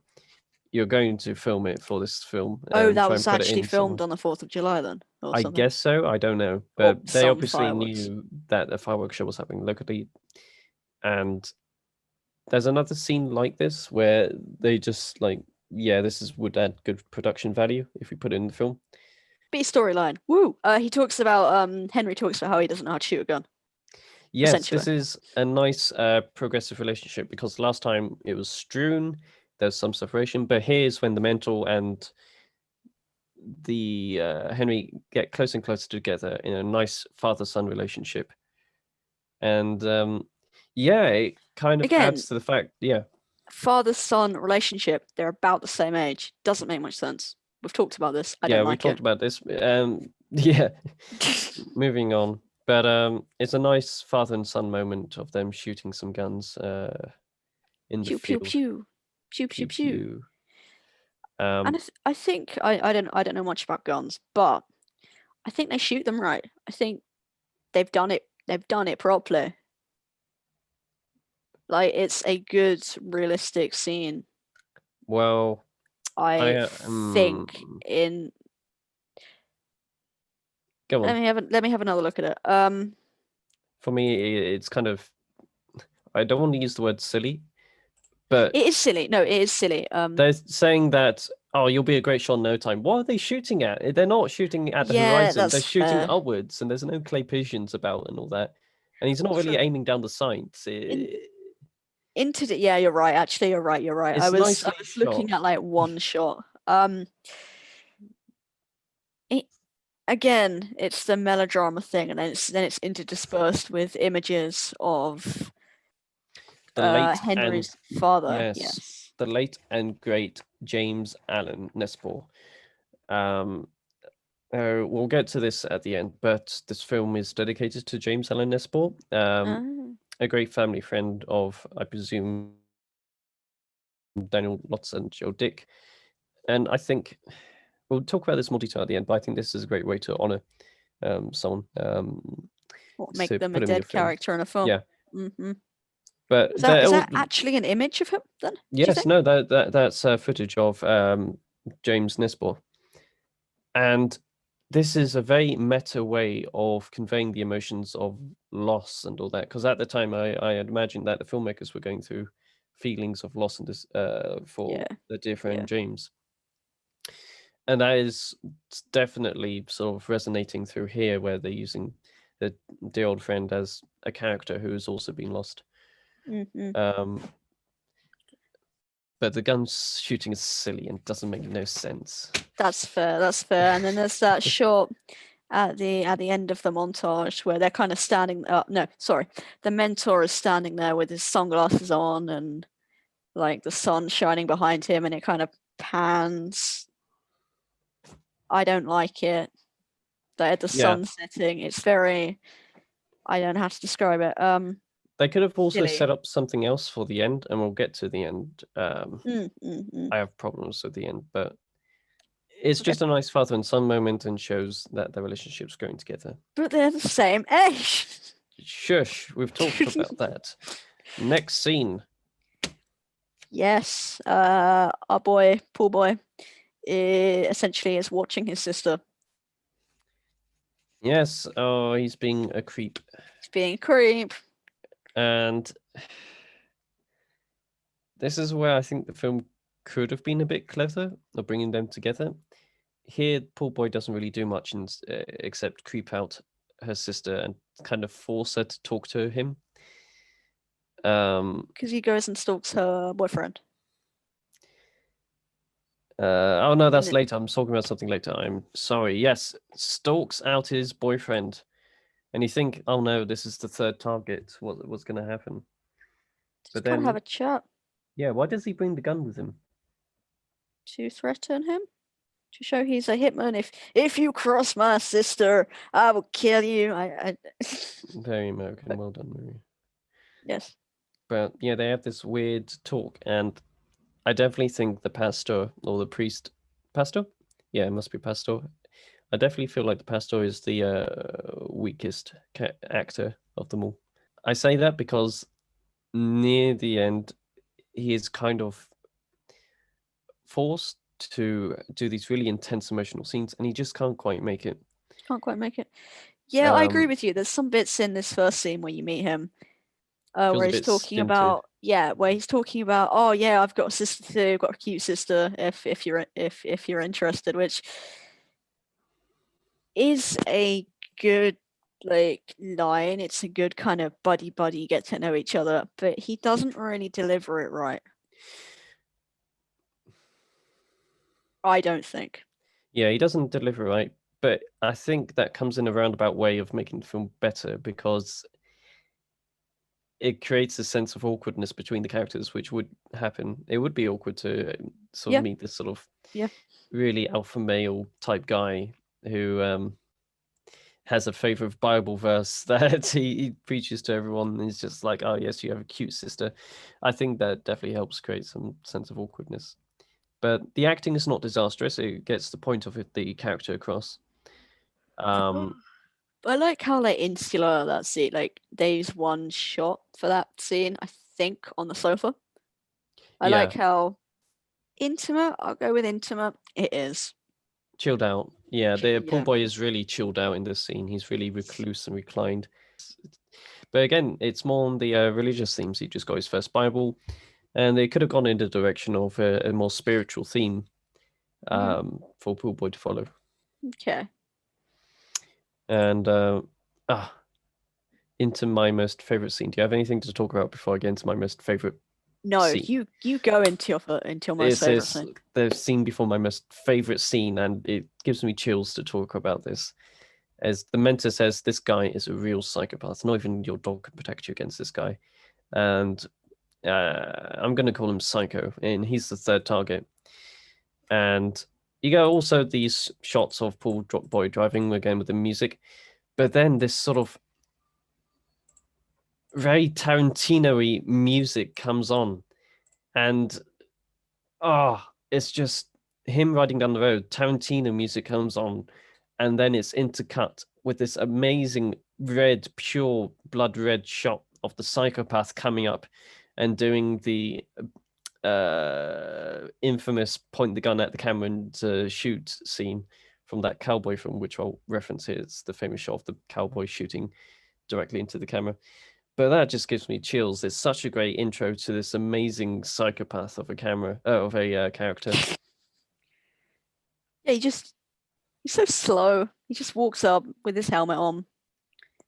you're going to film it for this film. Oh, that was actually filmed on the 4th of July then? I guess so. I don't know. But they obviously knew that a fireworks show was happening locally. And there's another scene like this where they just like, this would add good production value if we put it in the film. B storyline. Woo! He talks about Henry talks about how he doesn't know how to shoot a gun. Yes, this essentially. is a nice progressive relationship because last time it was strewn, there's some separation, but here's when the mentor and the Henry get closer and closer together in a nice father-son relationship. And yeah, it kind of Again, adds to the fact, yeah, father-son relationship, they're about the same age. Doesn't make much sense. We've talked about this. I yeah, don't we like talked it. about this. Yeah, moving on. But it's a nice father and son moment of them shooting some guns in the Pew pew field. pew. Pew pew Pew pew. pew. And I think I don't know much about guns, but I think they shoot them right. I think they've done it properly. Like, it's a good realistic scene. Well, I think in go on. let me have another look at it. For me, it's kind of, I don't want to use the word silly, but it is silly. No, it is silly. they're saying that, oh, you'll be a great shot in no time. What are they shooting at? They're not shooting at the Yeah, horizon. They're that's shooting fair. upwards, and there's no clay pigeons about and all that. And he's not really True. aiming down the sights. Into the Yeah, you're right. Actually, you're right. It's I was nicely looking shot. at like one shot. It, again, it's the melodrama thing, and then it's interdispersed with images of The late and Henry's father. yes, Yes. the late and great James Allen Nespor. We'll get to this at the end, but this film is dedicated to James Allen Nespor, Ah. a great family friend of, I presume, Daniel Lotz and Joe Dick. And I think we'll talk about this more detail at the end, but I think this is a great way to honor someone. What, make To them put a him in your dead film. character in a film? Yeah. Mm-hmm. But Is that actually an image of him then? yes, no, that's footage of James Nespor. And this is a very meta way of conveying the emotions of loss and all that. Because at the time, I had imagined that the filmmakers were going through feelings of loss and this for the dear friend James. And that is definitely sort of resonating through here, where they're using the dear old friend as a character who has also been lost. Mm-hmm. But the gun shooting is silly and doesn't make no sense. That's fair. And then there's that shot at the end of the montage where they're kind of standing. No, sorry, the mentor is standing there with his sunglasses on and like the sun shining behind him, and it kind of pans. I don't like it. The sun setting. It's very. I don't know how to describe it. They could have also silly. set up something else for the end, and we'll get to the end. Mm-hmm. I have problems with the end, but it's just a nice father and son moment and shows that their relationship's going together. But they're the same age. Shush, we've talked about that. Next scene. Yes, our boy, poor boy, essentially is watching his sister. Yes, oh, he's being a creep. He's being a creep. And this is where I think the film could have been a bit clever of bringing them together. Here, poor boy doesn't really do much except creep out her sister and kind of force her to talk to him. Because he goes and stalks her boyfriend. Oh no, that's later. I'm talking about something later. I'm sorry. Yes, stalks out his boyfriend, and you think, oh no, this is the third target. What's going to happen? Just kind of have a chat. Yeah, why does he bring the gun with him? To threaten him, to show he's a hitman. If you cross my sister, I will kill you. Very American. Well done, Marie. Yes. But yeah, they have this weird talk, and I definitely think the pastor or the priest, pastor, yeah, it must be pastor. I definitely feel like the pastor is the weakest actor of them all. I say that because near the end, he is kind of forced to do these really intense emotional scenes, and he just can't quite make it. Can't quite make it. Yeah, I agree with you. There's some bits in this first scene where you meet him, where he's talking about, oh yeah, I've got a sister too, I've got a cute sister. If you're interested, which is a good like line. It's a good kind of buddy get to know each other, but he doesn't really deliver it right. I don't think. Yeah, he doesn't deliver right, but I think that comes in a roundabout way of making the film better because it creates a sense of awkwardness between the characters, which would happen. It would be awkward to sort Yeah. of meet this sort of Yeah. really alpha male type guy who has a favorite Bible verse that he preaches to everyone. And he's just like, oh, yes, you have a cute sister. I think that definitely helps create some sense of awkwardness. But the acting is not disastrous. It gets the point of it, the character across. I like how like insular that scene. Like there's one shot for that scene, I think, on the sofa. I Yeah. like how intimate. I'll go with intimate. It is. Chilled out. Yeah, the pool Yeah. boy is really chilled out in this scene. He's really recluse and reclined. But again, it's more on the religious themes. He just got his first Bible, and they could have gone in the direction of a more spiritual theme for pool boy to follow. Okay. And into my most favorite scene. Do you have anything to talk about before I get into my most favorite? No, scene? you go into your most favorite scene. The scene before my most favorite scene, and it gives me chills to talk about this. As the mentor says, this guy is a real psychopath. Not even your dog can protect you against this guy. And I'm going to call him Psycho, and he's the third target. And you get also these shots of pool boy driving again with the music, but then this sort of very Tarantino-y music comes on, and it's just him riding down the road. Tarantino music comes on, and then it's intercut with this amazing red, pure blood red shot of the psychopath coming up and doing the infamous point the gun at the camera and shoot scene from that cowboy film, which I'll reference here. It's the famous shot of the cowboy shooting directly into the camera. But that just gives me chills. It's such a great intro to this amazing psychopath of a character. Yeah, he's so slow. He just walks up with his helmet on,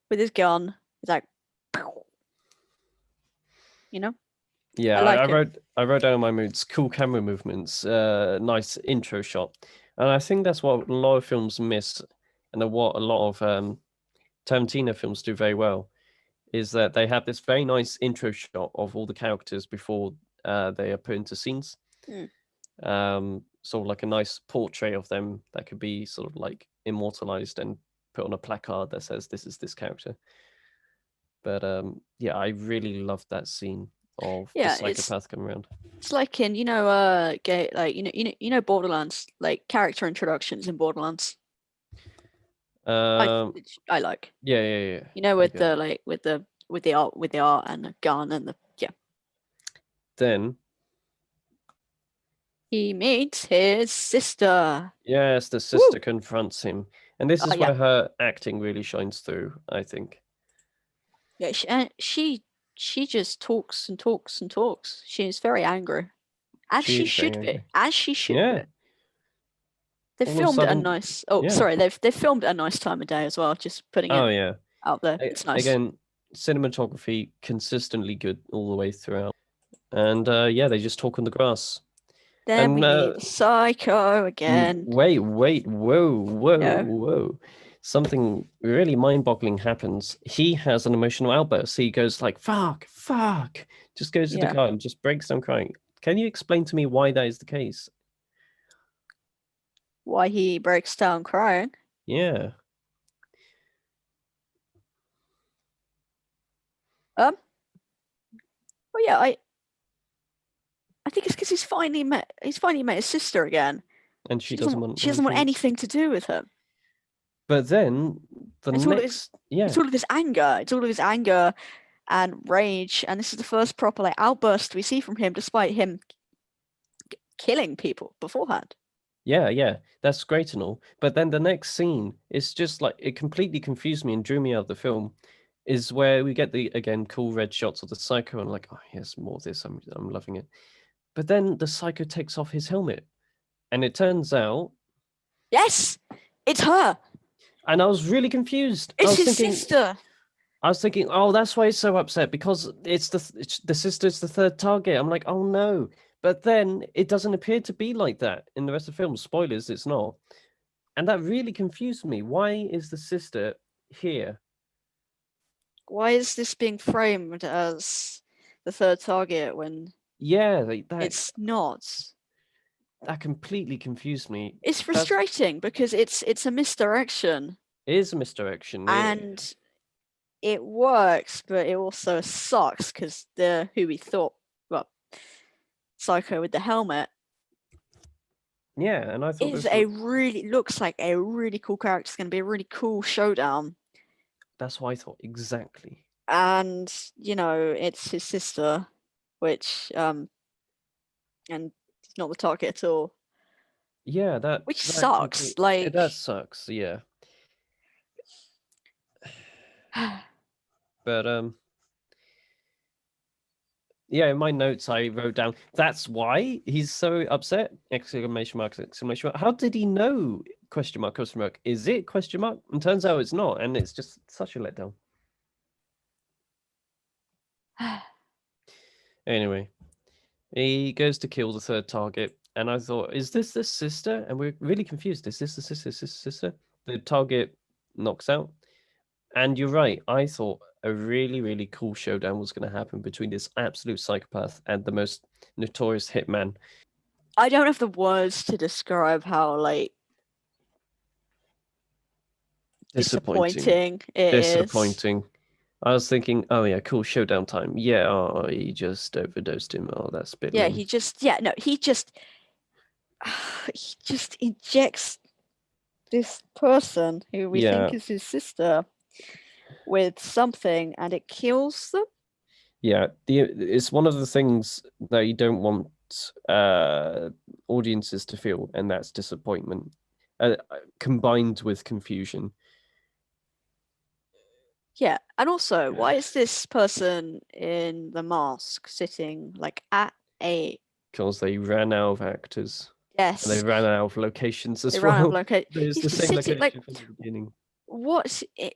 with his gun. He's like, you know. Yeah, I wrote down my moods. Cool camera movements, nice intro shot, and I think that's what a lot of films miss, and what a lot of Tarantino films do very well, is that they have this very nice intro shot of all the characters before they are put into scenes. Sort of like a nice portrait of them that could be sort of like immortalized and put on a placard that says this is this character. But yeah, I really loved that scene of the psychopath coming around. It's like in Borderlands, like character introductions in Borderlands. I like. Yeah. You know, with the art and the gun and Then he meets his sister. Yes, the sister confronts him, and this is where her acting really shines through, I think. Yeah, she just talks and talks and talks. She's very angry, as she should be. As she should be. They filmed a nice. Oh, sorry. They filmed a nice time of day as well. Just putting it out there. It's nice. Again, cinematography consistently good all the way throughout, and they just talk on the grass. Then we meet Psycho again. Wait, whoa. Something really mind-boggling happens. He has an emotional outburst. He goes like, fuck, just goes to the car and just breaks down crying. Can you explain to me why that is the case? Why he breaks down crying? Yeah. Well, yeah, I think it's because he's finally met his sister again. And she doesn't want anything to do with him. But then it's all of his anger. It's all of his anger and rage, and this is the first proper outburst we see from him, despite him killing people beforehand. Yeah, that's great and all. But then the next scene is just like, it completely confused me and drew me out of the film, is where we get the, again, cool red shots of the Psycho, and like, oh yes, more of this, I'm loving it. But then the Psycho takes off his helmet, and it turns out... Yes! It's her! And I was really confused. It's his sister. I was thinking, oh, that's why he's so upset, because it's the sister's the third target. I'm like, oh no. But then it doesn't appear to be like that in the rest of the film. Spoilers, it's not. And that really confused me. Why is the sister here? Why is this being framed as the third target when Yeah, it's not? that completely confused me. It's frustrating because it's a misdirection. It is a misdirection. And it works, but it also sucks because who we thought, well, Psycho with the helmet, yeah, and I thought looks like a really cool character. It's going to be a really cool showdown. That's what I thought exactly. And it's his sister, which and it's not the target at all. Yeah, which sucks. Like that sucks. Yeah. But yeah, in my notes I wrote down, that's why he's so upset! Exclamation mark, exclamation mark. How did he know? Question mark, question mark. Is it question mark? And turns out it's not, and it's just such a letdown. Anyway, he goes to kill the third target, and I thought, is this the sister? And we're really confused. Is this the sister? Is this the sister? The target knocks out. And you're right. I thought a really, really cool showdown was going to happen between this absolute psychopath and the most notorious hitman. I don't have the words to describe how disappointing it is. I was thinking, oh yeah, cool showdown time. Yeah, oh, he just overdosed him. Oh, that's a bit. Yeah, lame. he just injects this person who we think is his sister with something, and it kills them. Yeah, it's one of the things that you don't want audiences to feel, and that's disappointment, combined with confusion. Yeah, and also, why is this person in the mask sitting at a? Because they ran out of actors. Yes. And they ran out of locations as well. Ran out of location. It's the same location from the beginning. What's it?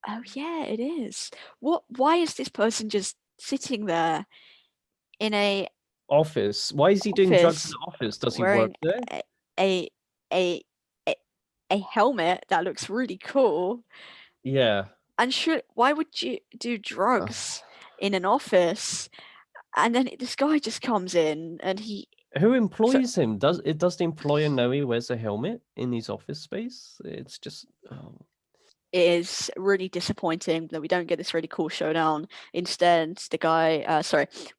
Oh yeah, it is. Why is this person just sitting there in a office? Why is he doing drugs in the office? Does he work there? A helmet that looks really cool. Yeah. And why would you do drugs in an office? And then this guy just comes in, and who employs him? Does the employer know he wears a helmet in his office space? It's just It is really disappointing that we don't get this really cool showdown. Instead, the guy,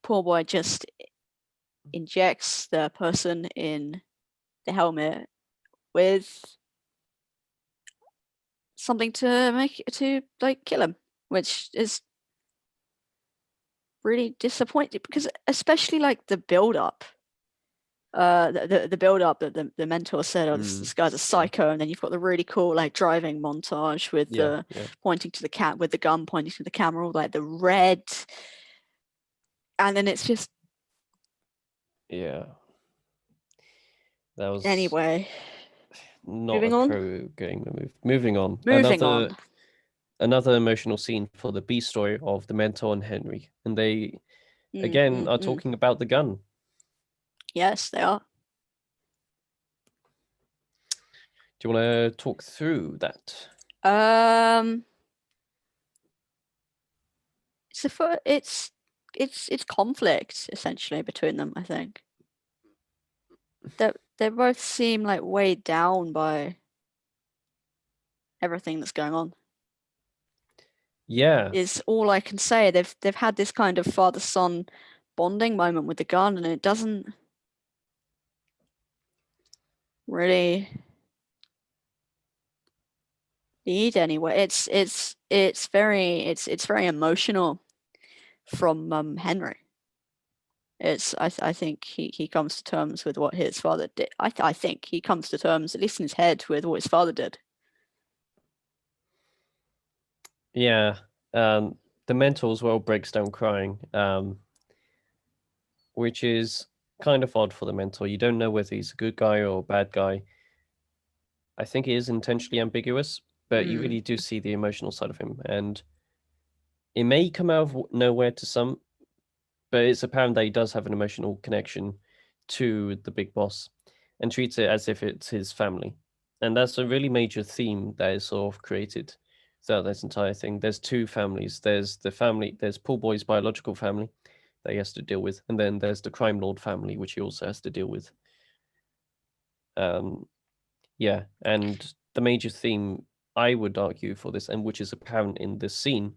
poor boy, just injects the person in the helmet with something to kill him, which is really disappointing, because especially the build up. The build up that the mentor said, oh, this guy's a psycho, and then you've got the really cool driving montage with the pointing to the cat with the gun pointing to the camera, all the red, and then it's just that was anyway. Not moving a pro game move. Moving on. Another emotional scene for the B story of the mentor and Henry, and they again are talking about the gun. Yes, they are. Do you want to talk through that? It's conflict essentially between them, I think. They both seem weighed down by everything that's going on. Yeah, is all I can say. They've had this kind of father-son bonding moment with the gun, and it doesn't really lead anywhere. It's very emotional from Henry. I think he comes to terms with what his father did. I think he comes to terms, at least in his head, with what his father did. Yeah, the mentor as well breaks down crying, which is kind of odd for the mentor. You don't know whether he's a good guy or a bad guy. I think it is intentionally ambiguous, but you really do see the emotional side of him, and it may come out of nowhere to some, but it's apparent that he does have an emotional connection to the big boss and treats it as if it's his family. And that's a really major theme that is sort of created throughout this entire thing. There's two families. There's Paul Boy's biological family that he has to deal with, and then there's the crime lord family, which he also has to deal with. Yeah, and the major theme, I would argue, for this, and which is apparent in this scene,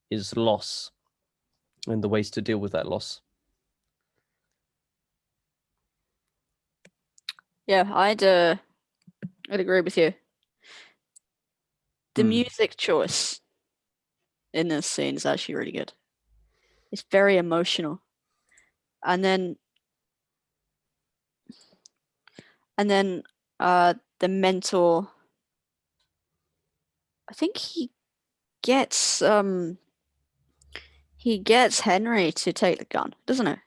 is loss and the ways to deal with that loss. Yeah, I'd agree with you. The music choice in this scene is actually really good. It's very emotional. And then the mentor, I think he gets Henry to take the gun, doesn't it?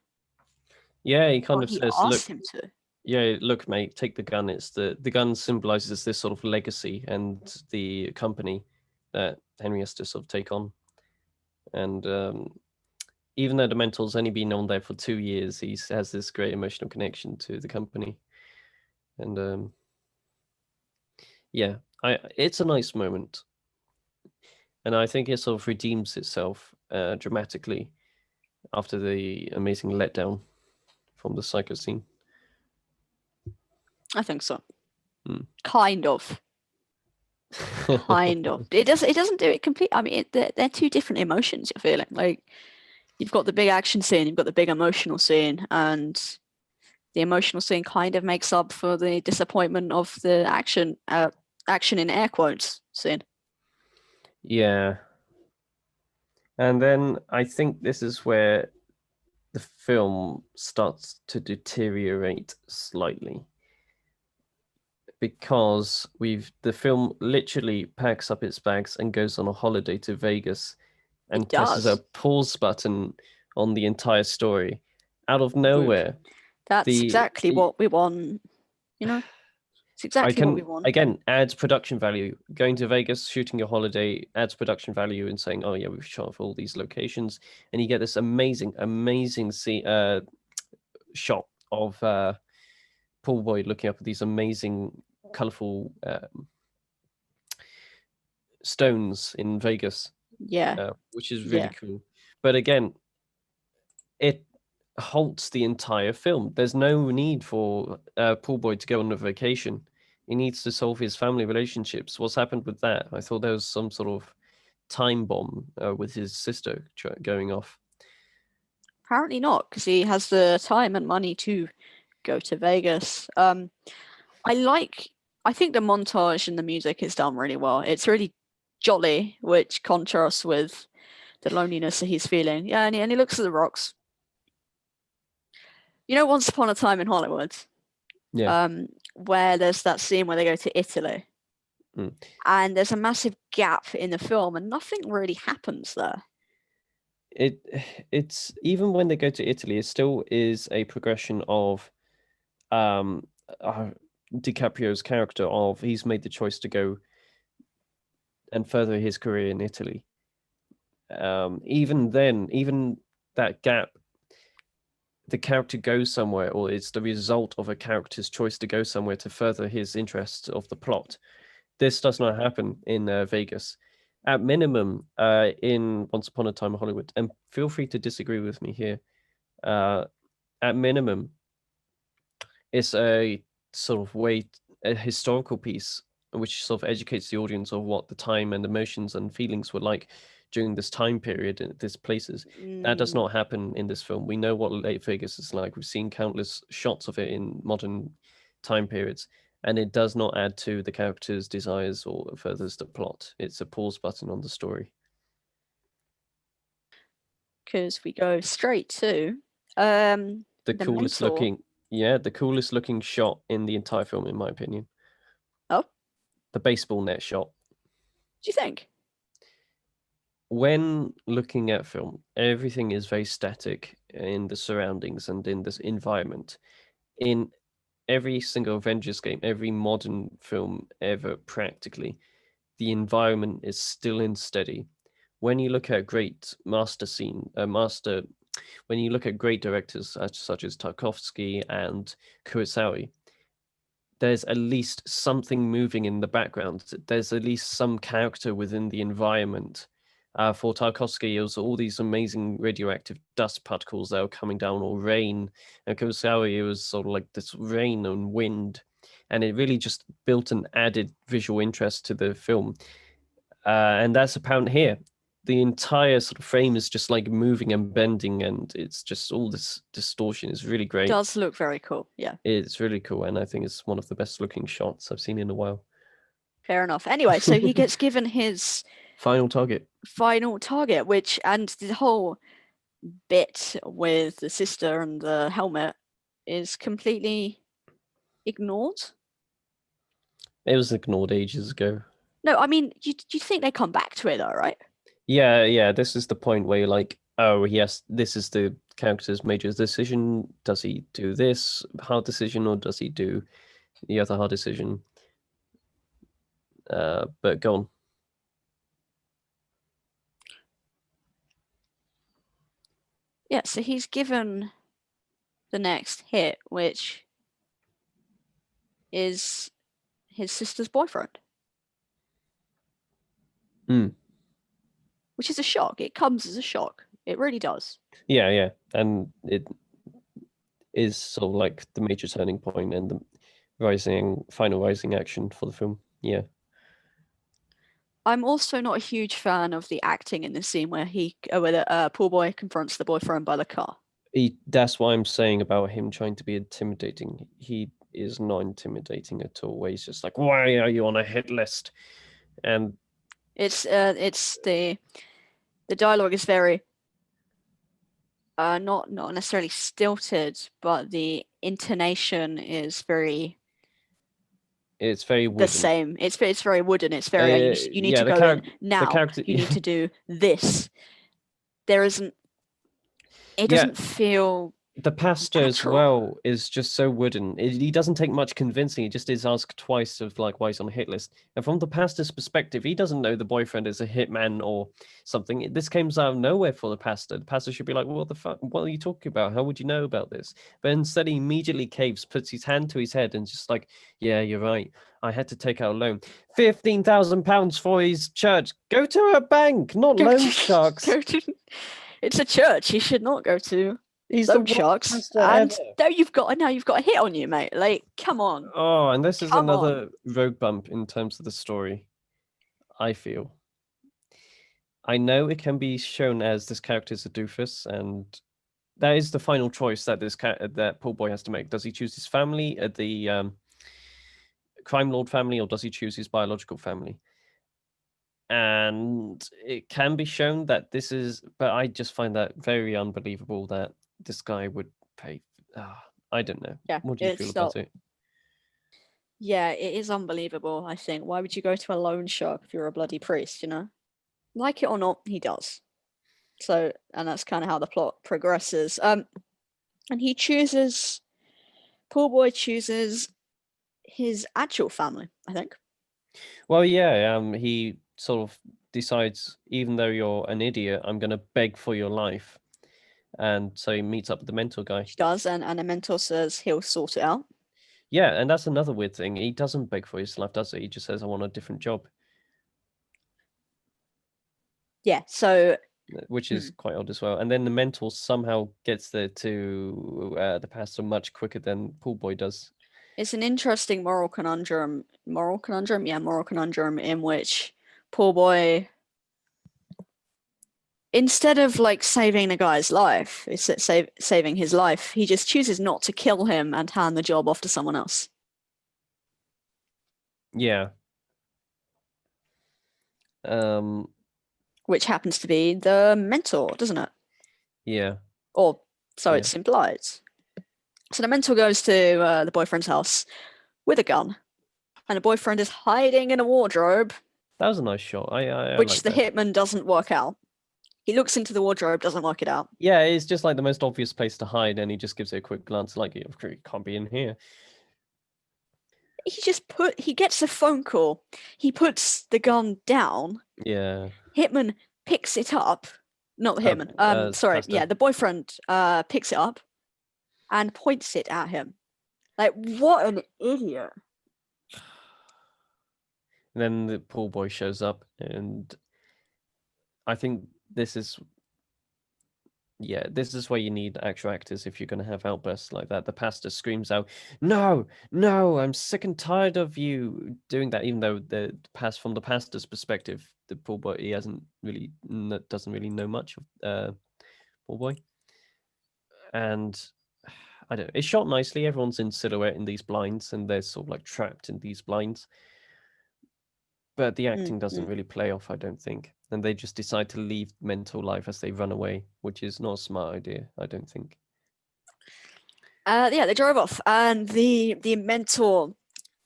Yeah, he kind of He says, asks "Look, him to." yeah, look, mate, take the gun. It's the gun symbolizes this sort of legacy and the company that Henry has to sort of take on. And even though the mentor's only been on there for 2 years, he has this great emotional connection to the company. And yeah, it's a nice moment, and I think it sort of redeems itself dramatically after the amazing letdown from the psycho scene. I think so. Kind of. It doesn't do it completely. I mean, they're two different emotions you're feeling. Like, you've got the big action scene, you've got the big emotional scene, and the emotional scene kind of makes up for the disappointment of the action in air quotes scene. Yeah. And then I think this is where the film starts to deteriorate slightly, because the film literally packs up its bags and goes on a holiday to Vegas and presses a pause button on the entire story out of nowhere. That's exactly what we want, you know? It's exactly what we want. Again, adds production value. Going to Vegas, shooting your holiday adds production value and saying, oh yeah, we've shot for all these locations. And you get this amazing shot of Paul Boyd looking up at these amazing, colorful stones in Vegas. Yeah. Which is really cool. But again, it halts the entire film. There's no need for Paul Boyd to go on a vacation. He needs to solve his family relationships. What's happened with that? I thought there was some sort of time bomb with his sister going off. Apparently not, because he has the time and money to go to Vegas. I think the montage and the music is done really well. It's really jolly, which contrasts with the loneliness that he's feeling. Yeah, and he looks at the rocks. You know, Once Upon a Time in Hollywood, where there's that scene where they go to Italy, and there's a massive gap in the film, and nothing really happens there. It's even when they go to Italy, it still is a progression of DiCaprio's character of he's made the choice to go and further his career in Italy. Even then, even that gap, the character goes somewhere, or it's the result of a character's choice to go somewhere to further his interest of the plot. This does not happen in Vegas. At minimum, in Once Upon a Time in Hollywood, and feel free to disagree with me here, at minimum, it's a sort of a historical piece which sort of educates the audience of what the time and emotions and feelings were like during this time period in these places. That does not happen in this film. We know what Las Vegas is like. We've seen countless shots of it in modern time periods, and it does not add to the character's desires or furthers the plot. It's a pause button on the story. Because we go straight to the coolest looking shot in the entire film, in my opinion. Oh, the baseball net shot. Do you think? When looking at film, everything is very static in the surroundings and in this environment. In every single Avengers game, every modern film ever, practically, the environment is still and steady. When you look at great when you look at great directors such as Tarkovsky and Kurosawa, there's at least something moving in the background. There's at least some character within the environment. For Tarkovsky, it was all these amazing radioactive dust particles that were coming down, or rain. And Kurosawa, it was sort of like this rain and wind. And it really just built an added visual interest to the film. And that's apparent here. The entire sort of frame is just like moving and bending, and it's just all this distortion is really great. It does look very cool. Yeah. It's really cool, and I think it's one of the best looking shots I've seen in a while. Fair enough. Anyway, so he gets given his Final target, which, and the whole bit with the sister and the helmet is completely ignored. It was ignored ages ago. No, I mean, you think they come back to it though, right? Yeah. This is the point where you're like, oh yes, this is the character's major decision. Does he do this hard decision, or does he do the other hard decision? But go on. Yeah, so he's given the next hit, which is his sister's boyfriend. Which is a shock. It comes as a shock. It really does. Yeah. And it is sort of like the major turning point and the final rising action for the film. Yeah. I'm also not a huge fan of the acting in this scene where the poor boy confronts the boyfriend by the car. That's why I'm saying about him trying to be intimidating. He is not intimidating at all. Where he's just like, why are you on a hit list? And it's the dialogue is very not necessarily stilted, but the intonation is very. It's very wooden. The same. It's very wooden. It's very you need to go in now. You need to do this. There isn't. It doesn't feel. The pastor as well is just so wooden. He doesn't take much convincing. He just is asked twice of like why he's on a hit list. And from the pastor's perspective, he doesn't know the boyfriend is a hitman or something. This came out of nowhere for the pastor. The pastor should be like, what the fuck? What are you talking about? How would you know about this? But instead he immediately caves, puts his hand to his head and just like, yeah, you're right. I had to take out a loan. £15,000 for his church. Go to a bank, not loan sharks. It's a church. He should not go to. He's loan sharks, and now you've got a hit on you, mate. Like, come on. Oh, and this is another road bump in terms of the story. I feel. I know it can be shown as this character is a doofus, and that is the final choice that that poor boy has to make. Does he choose his family, the crime lord family, or does he choose his biological family? And it can be shown that this is, but I just find that very unbelievable that this guy would pay. I don't know. Yeah, what do you feel about it? Yeah, it is unbelievable. I think. Why would you go to a loan shark if you're a bloody priest? You know, like it or not, he does. So, and that's kind of how the plot progresses. And he chooses. Poor boy chooses his actual family, I think. Well, yeah. He sort of decides, even though you're an idiot, I'm going to beg for your life. And so he meets up with the mentor guy. He does, and the mentor says he'll sort it out. Yeah, and that's another weird thing. He doesn't beg for his life, does he? He just says, I want a different job. Yeah, so... Which is quite odd as well. And then the mentor somehow gets there to the pastor much quicker than Pool Boy does. It's an interesting moral conundrum. Moral conundrum in which Poor Boy... Instead of like saving the guy's life, saving his life, he just chooses not to kill him and hand the job off to someone else. Yeah. Which happens to be the mentor, doesn't it? Yeah. Or so it's implied. So the mentor goes to the boyfriend's house with a gun, and the boyfriend is hiding in a wardrobe. That was a nice shot. Which the hitman doesn't work out. He looks into the wardrobe, doesn't work it out. Yeah, it's just like the most obvious place to hide, and he just gives it a quick glance, like, it can't be in here. he gets a phone call. He puts the gun down. Yeah. Hitman picks it up. Not the hitman. Sorry, Pastor. yeah, the boyfriend picks it up and points it at him. Like, what an idiot. And then the pool boy shows up, and I think this is where you need actual actors if you're going to have outbursts like that. The pastor screams out, "No, no, I'm sick and tired of you doing that." Even though from the pastor's perspective, the pool boy, he doesn't really know much of pool boy, and I don't know. It's shot nicely. Everyone's in silhouette in these blinds, and they're sort of like trapped in these blinds. But the acting doesn't really play off, I don't think. And they just decide to leave mental life as they run away, which is not a smart idea, I don't think. Yeah, they drove off, and the mentor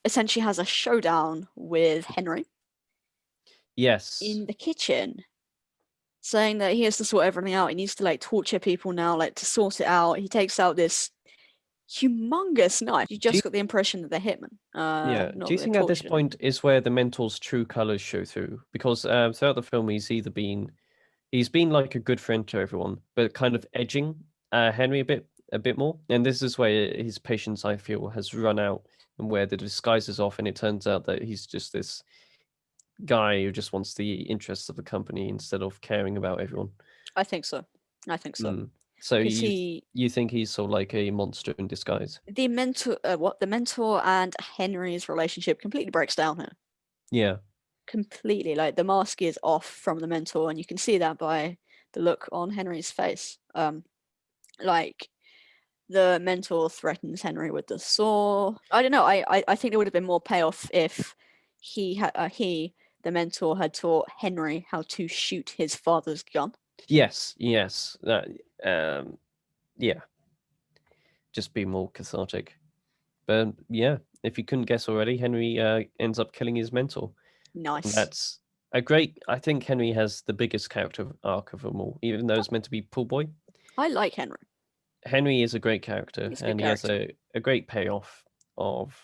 essentially has a showdown with Henry. Yes. In the kitchen, saying that he has to sort everything out. He needs to like torture people now, like to sort it out. He takes out this humongous knife. You just got the impression that they're hitmen. Yeah. Do you think at this point is where the mentor's true colors show through? Because throughout the film, he's been like a good friend to everyone, but kind of edging Henry a bit more. And this is where his patience, I feel, has run out, and where the disguise is off, and it turns out that he's just this guy who just wants the interests of the company instead of caring about everyone. I think so. So you think he's sort of like a monster in disguise? The mentor, the mentor and Henry's relationship completely breaks down here. Yeah. Completely. Like the mask is off from the mentor, and you can see that by the look on Henry's face. Like the mentor threatens Henry with the saw. I don't know. I think there would have been more payoff if the mentor had taught Henry how to shoot his father's gun. Yes. That yeah. Just be more cathartic. But yeah, if you couldn't guess already, Henry ends up killing his mentor. Nice. And that's a great. I think Henry has the biggest character arc of them all, even though it's meant to be pool boy. I like Henry. Henry is a great character, and he has a great payoff of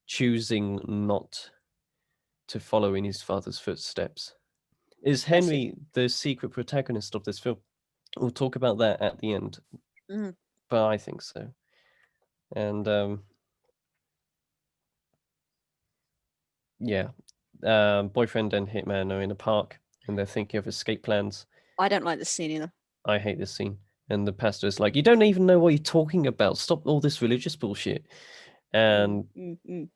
choosing not to follow in his father's footsteps. Is Henry the secret protagonist of this film? We'll talk about that at the end. But I think so. And yeah, boyfriend and hitman are in a park, and they're thinking of escape plans. I don't like this scene either. I hate this scene. And the pastor's like, "You don't even know what you're talking about. Stop all this religious bullshit." And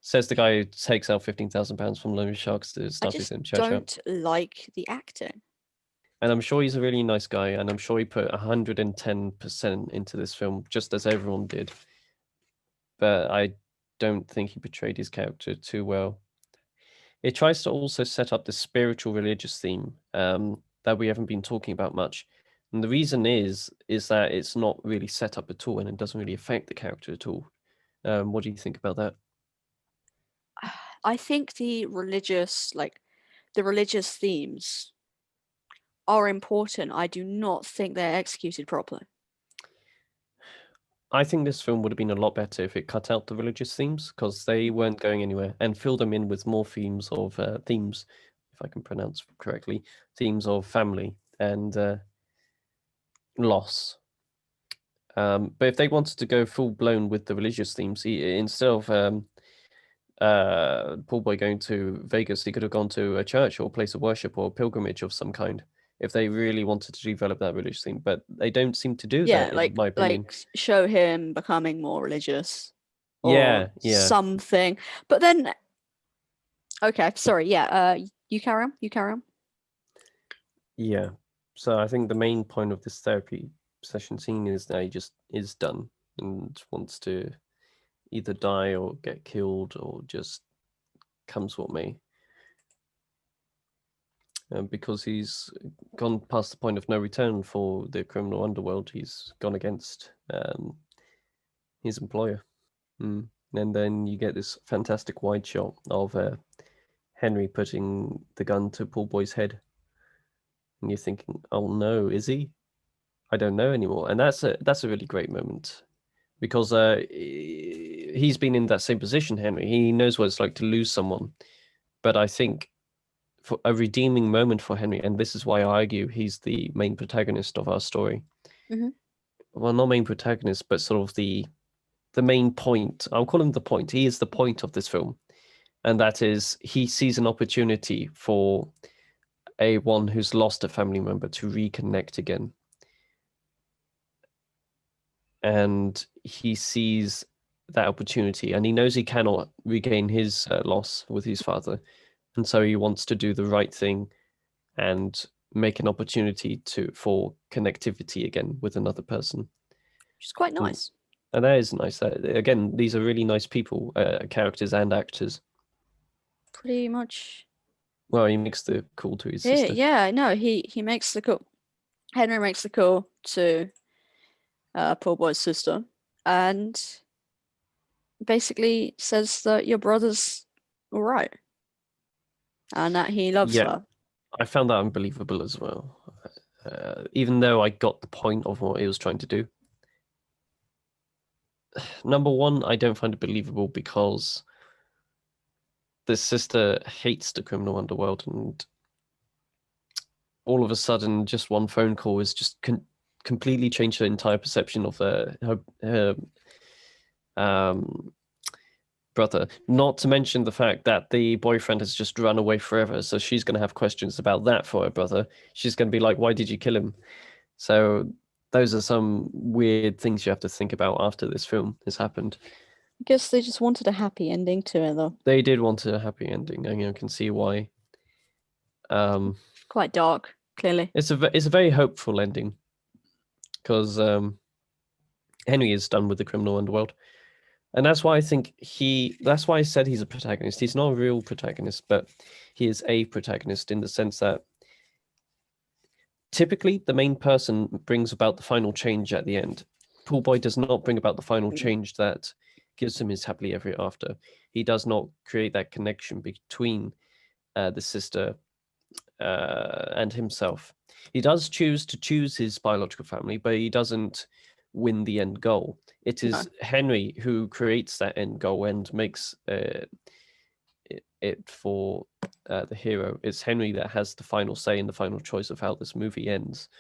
says the guy who takes out £15,000 from loan sharks to start his own church. I don't like the acting. And I'm sure he's a really nice guy, and I'm sure he put 110% into this film, just as everyone did. But I don't think he portrayed his character too well. It tries to also set up the spiritual religious theme that we haven't been talking about much. And the reason is that it's not really set up at all, and it doesn't really affect the character at all. What do you think about that? I think the religious themes are important. I do not think they're executed properly. I think this film would have been a lot better if it cut out the religious themes, because they weren't going anywhere, and filled them in with more themes, if I can pronounce correctly, themes of family and loss. But if they wanted to go full blown with the religious themes, instead of Paul Boy going to Vegas, he could have gone to a church or a place of worship or a pilgrimage of some kind, if they really wanted to develop that religious theme. But they don't seem to do that, in my opinion. Like show him becoming more religious. Or something. But then, okay, sorry, you carry on. Yeah. So I think the main point of this therapy session scene is that he just is done and wants to either die or get killed, or just comes what may. Because he's gone past the point of no return for the criminal underworld. He's gone against his employer. And then you get this fantastic wide shot of Henry putting the gun to Paul Boy's head. And you're thinking, oh no, is he? I don't know anymore. And that's a really great moment because he's been in that same position, Henry. He knows what it's like to lose someone. But I think for a redeeming moment for Henry, and this is why I argue he's the main protagonist of our story. Mhm. Well, not main protagonist, but sort of the main point. I'll call him the point. He is the point of this film. And that is he sees an opportunity for one who's lost a family member to reconnect again. And he sees that opportunity, and he knows he cannot regain his loss with his father. And so he wants to do the right thing and make an opportunity for connectivity again with another person. Which is quite nice. And that is nice. Again, these are really nice people, characters and actors. Pretty much. Well, he makes the call to his sister. Yeah, no, he makes the call. Henry makes the call to poor boy's sister, and basically says that your brother's all right, and that he loves her. I found that unbelievable as well. Even though I got the point of what he was trying to do. Number one, I don't find it believable because the sister hates the criminal underworld, and all of a sudden, just one phone call is just completely changed her entire perception of her brother. Not to mention the fact that the boyfriend has just run away forever, so she's going to have questions about that for her brother. She's going to be like, "Why did you kill him?" So those are some weird things you have to think about after this film has happened. I guess they just wanted a happy ending to it, though. They did want a happy ending, and you can see why. Quite dark, clearly. It's a very hopeful ending because Henry is done with the criminal underworld, and that's why I think that's why I said he's a protagonist. He's not a real protagonist, but he is a protagonist in the sense that typically the main person brings about the final change at the end. Pool Boy does not bring about the final change that gives him his happily ever after. He does not create that connection between the sister and himself. He does choose his biological family, but he doesn't win the end goal. It is Henry who creates that end goal and makes it for the hero. It's Henry that has the final say and the final choice of how this movie ends,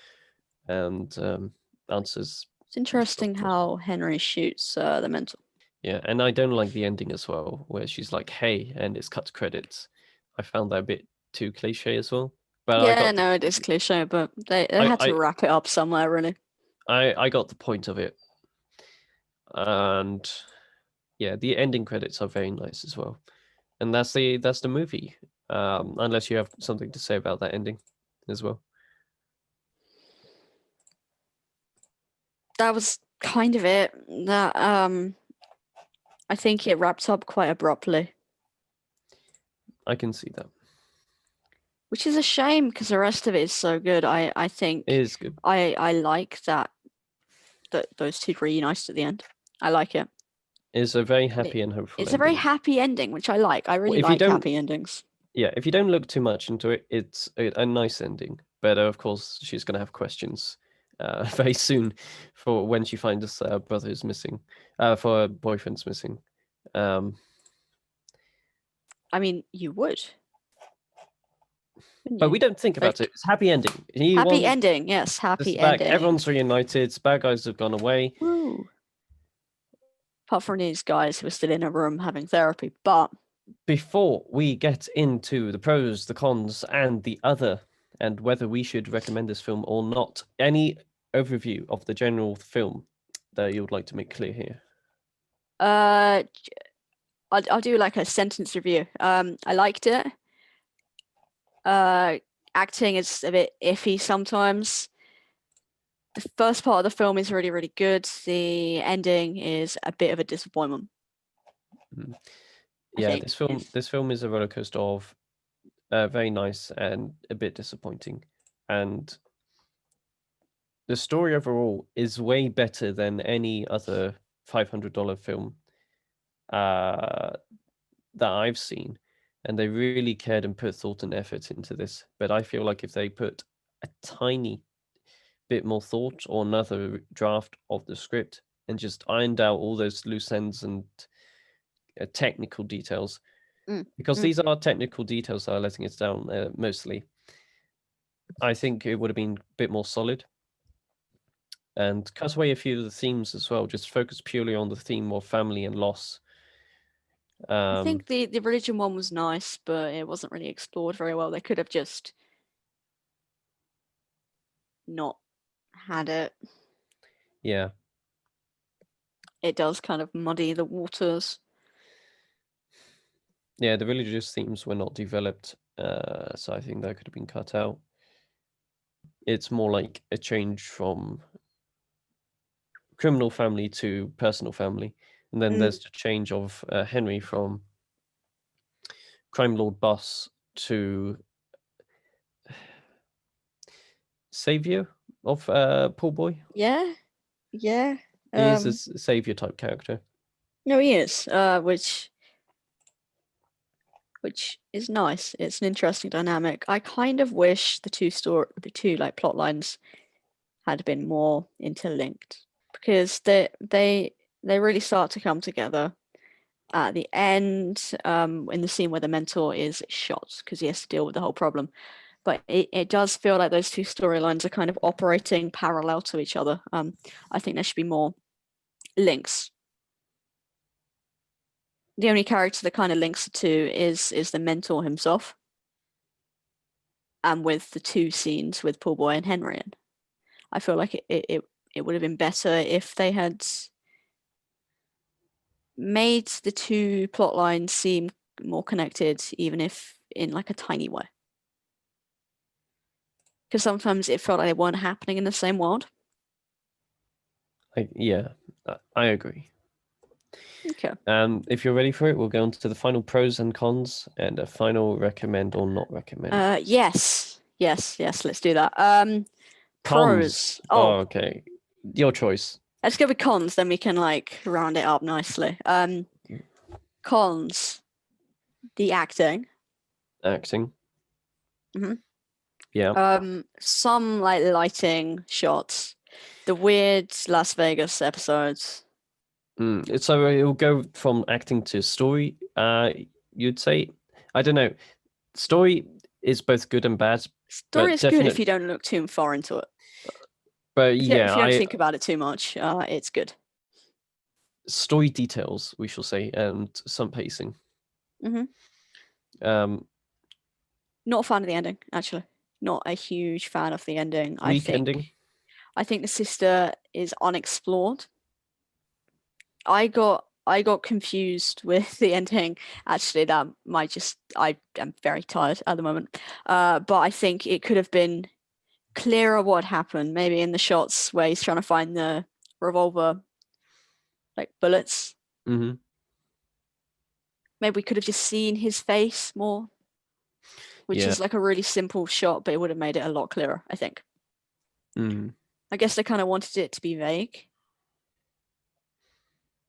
and answers. It's interesting how Henry shoots the mental. Yeah, and I don't like the ending as well, where she's like, "Hey," and it's cut to credits. I found that a bit too cliche as well. But it is cliche, but they had to wrap it up somewhere, really. I got the point of it, and yeah, the ending credits are very nice as well, and that's the movie. Unless you have something to say about that ending as well. That was kind of it. That I think it wrapped up quite abruptly. I can see that. Which is a shame because the rest of it is so good. I think it is good. I like that those two reunite at the end. I like it. It's a very happy and hopeful. It's a very happy ending, which I like. I really like happy endings. Yeah, if you don't look too much into it, it's a nice ending. But of course, she's going to have questions very soon for when she finds her brother is missing, for her boyfriend's missing. I mean, you would. But we don't think about it. It's happy ending. Happy ending, yes, happy ending. Everyone's reunited. Bad guys have gone away. Woo. Apart from these guys who are still in a room having therapy. But before we get into the pros, the cons, and the other, and whether we should recommend this film or not, any overview of the general film that you would like to make clear here? I'll do like a sentence review. I liked it. Acting is a bit iffy sometimes. The first part of the film is really, really good. The ending is a bit of a disappointment. Yeah, this film is a roller coaster of very nice and a bit disappointing. And the story overall is way better than any other $500 film that I've seen. And they really cared and put thought and effort into this. But I feel like if they put a tiny bit more thought or another draft of the script, and just ironed out all those loose ends and technical details, because these are technical details that are letting us down mostly, I think it would have been a bit more solid. And cut away a few of the themes as well. Just focus purely on the theme of family and loss. I think the religion one was nice, but it wasn't really explored very well. They could have just not had it. Yeah. It does kind of muddy the waters. Yeah, the religious themes were not developed, so I think that could have been cut out. It's more like a change from criminal family to personal family, and then there's the change of Henry from crime lord boss to savior of poor boy. Yeah. He is a savior type character. No, he is, which is nice. It's an interesting dynamic. I kind of wish the two like plot lines had been more interlinked, because they really start to come together at the end, in the scene where the mentor is shot because he has to deal with the whole problem. But it does feel like those two storylines are kind of operating parallel to each other. I think there should be more links. The only character that kind of links the two is the mentor himself, and with the two scenes with Poor Boy and Henry. I feel like it would have been better if they had made the two plot lines seem more connected, even if in like a tiny way. Because sometimes it felt like they weren't happening in the same world. Yeah, I agree. Okay. If you're ready for it, we'll go on to the final pros and cons and a final recommend or not recommend. Yes, let's do that. Cons. Pros. Oh, okay. Your choice. Let's go with cons, then we can like round it up nicely. Cons. The acting. Mm-hmm. Yeah. Some like lighting shots. The weird Las Vegas episodes. So it'll go from acting to story. You'd say, I don't know. Story is both good and bad. Story is good if you don't look too far into it. But if you don't think about it too much, it's good. Story details, we shall say, and some pacing. Not a fan of the ending, actually. Not a huge fan of the ending. Ending. I think the sister is unexplored. I got confused with the ending. Actually, that might just, I am very tired at the moment. But I think it could have been clearer what happened. Maybe in the shots where he's trying to find the revolver, like bullets. Mm-hmm. Maybe we could have just seen his face more, which is like a really simple shot, but it would have made it a lot clearer, I think. I guess they kind of wanted it to be vague.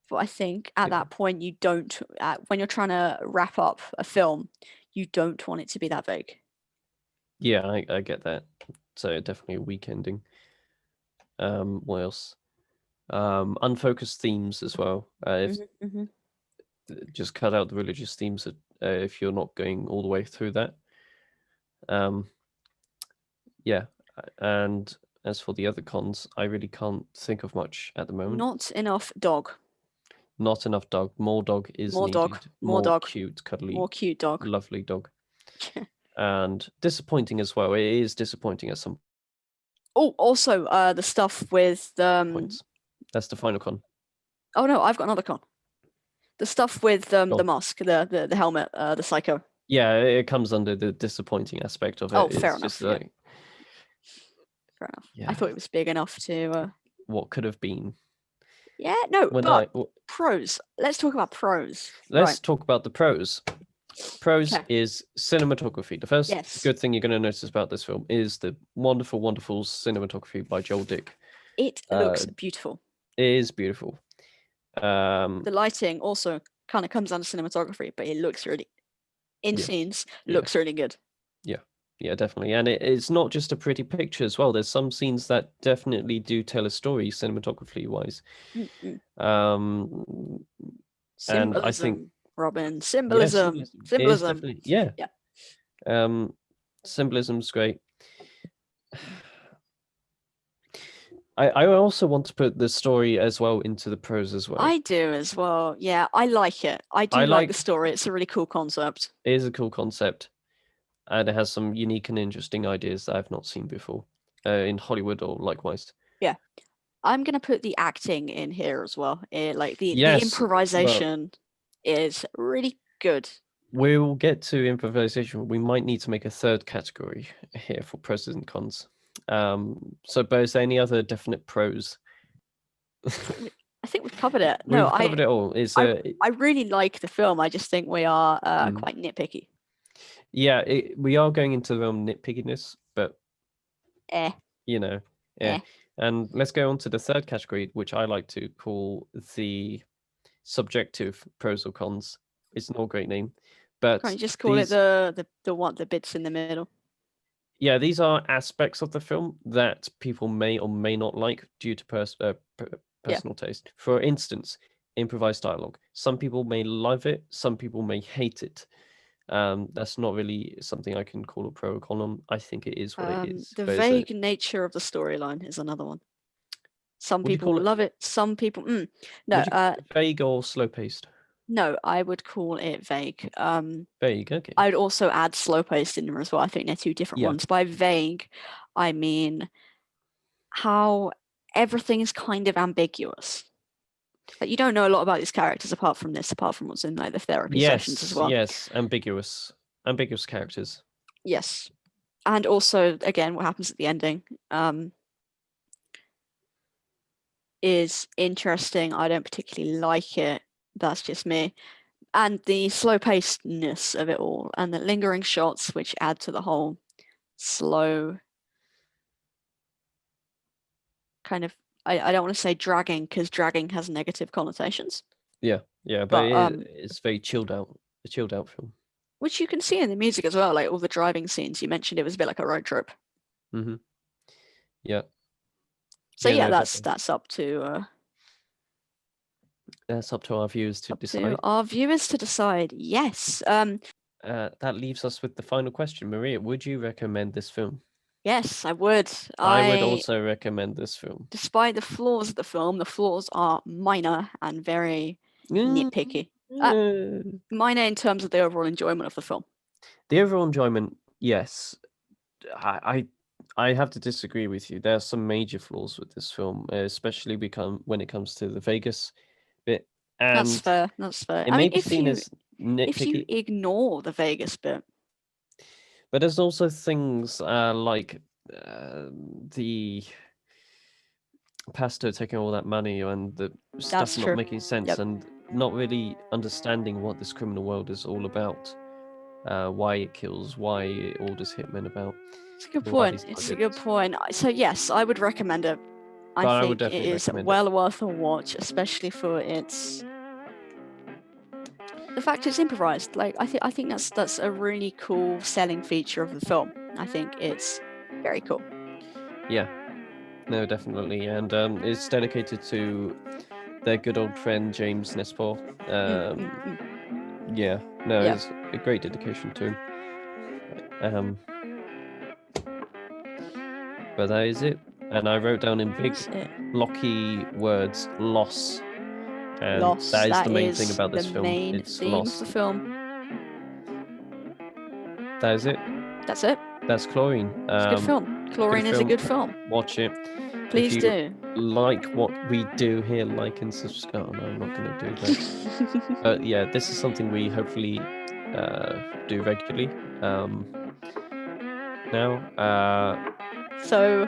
But I think at that point, you don't, when you're trying to wrap up a film, you don't want it to be that vague. Yeah, I get that. So definitely a weak ending. What else? Unfocused themes as well. Just cut out the religious themes if you're not going all the way through that. Yeah, and as for the other cons, I really can't think of much at the moment. Not enough dog. Not enough dog. More dog is needed. More dog. Cute, cuddly. More cute dog. Lovely dog. And disappointing as well. It is disappointing at some. Oh, also the stuff with points. That's the final con. Oh no, I've got another con. The stuff with the mask, the helmet, the psycho. Yeah, it comes under the disappointing aspect of it. Oh, fair enough. Fair enough. Yeah. I thought it was big enough to. What could have been? Yeah, no. But pros. Let's talk about pros. Let's talk about the pros. Pros is cinematography. The first good thing you're going to notice about this film is the wonderful, wonderful cinematography by Joel Dick. It looks beautiful. It is beautiful. The lighting also kind of comes under cinematography, but it looks really, in scenes, looks really good. Yeah. Yeah, definitely. And it's not just a pretty picture as well. There's some scenes that definitely do tell a story cinematography wise. Mm-mm. And I think, Symbolism, Robin. yes, Symbolism. it is Symbolism. definitely, yeah. Yeah. Symbolism's great. I also want to put the story as well into the prose as well. I do as well. Yeah, I like it. I do I like the like- story. It's a really cool concept. It is a cool concept, and it has some unique and interesting ideas that I've not seen before in Hollywood or likewise. Yeah. I'm gonna put the acting in here as well. Like the Yes, improvisation is really good. We'll get to improvisation. We might need to make a third category here for pros and cons. So, Bo, is there any other definite pros? I think we've covered it. No, We've covered it all. I really like the film. I just think we are quite nitpicky. Yeah, we are going into the realm nitpickiness, but you know, yeah. And let's go on to the third category, which I like to call the subjective pros or cons. It's not a great name, but can't you just call it the bits in the middle? Yeah, these are aspects of the film that people may or may not like due to personal taste. For instance, improvised dialogue. Some people may love it, some people may hate it. That's not really something I can call a pro or con on. I think it is what it is. The But vague nature of the storyline is another one. Some Would you people call it- love it. Some people, no. would you call it vague or slow paced? No, I would call it vague. Vague, okay. I would also add slow paced in there as well. I think they're two different Yeah. ones. By vague, I mean how everything is kind of ambiguous. Like you don't know a lot about these characters apart from what's in like the therapy sessions as well. Yes, ambiguous characters. Yes. And also, again, what happens at the ending is interesting. I don't particularly like it. That's just me. And the slow pacedness of it all and the lingering shots, which add to the whole slow kind of, I don't want to say dragging because dragging has negative connotations. Yeah, but it's very chilled out. A chilled out film. Which you can see in the music as well, like all the driving scenes. You mentioned it was a bit like a road trip. Mm-hmm. Yeah. So yeah, that's up to that's up to our viewers to decide. Our viewers to decide. Yes. That leaves us with the final question, Maria. Would you recommend this film? Yes, I would. I would also recommend this film. Despite the flaws of the film, the flaws are minor and very nitpicky. Minor in terms of the overall enjoyment of the film. The overall enjoyment, yes. I have to disagree with you. There are some major flaws with this film, especially when it comes to the Vegas bit. And that's fair. That's fair. It may be seen as nitpicky. If you ignore the Vegas bit. But there's also things like the pastor taking all that money and the stuff not making sense and not really understanding what this criminal world is all about. Why it kills, why it orders hitmen about. It's a good point. It's a good point. So yes, I would recommend it. I think it is well worth a watch, especially for the fact it's improvised. Like I think that's a really cool selling feature of the film. I think it's very cool. Yeah, no, definitely, and it's dedicated to their good old friend James Nestor. Yeah, no, it's a great dedication to him. But that is it, and I wrote down in big blocky words, loss. And loss. That is the main thing about this film. It's loss. Of the film. That is it. That's it. That's Chlorine. It's a good film. Chlorine is a good film. Watch it. Please do. Like what we do here, like and subscribe. Oh, no, I'm not going to do that. But yeah, this is something we hopefully do regularly. Now. So.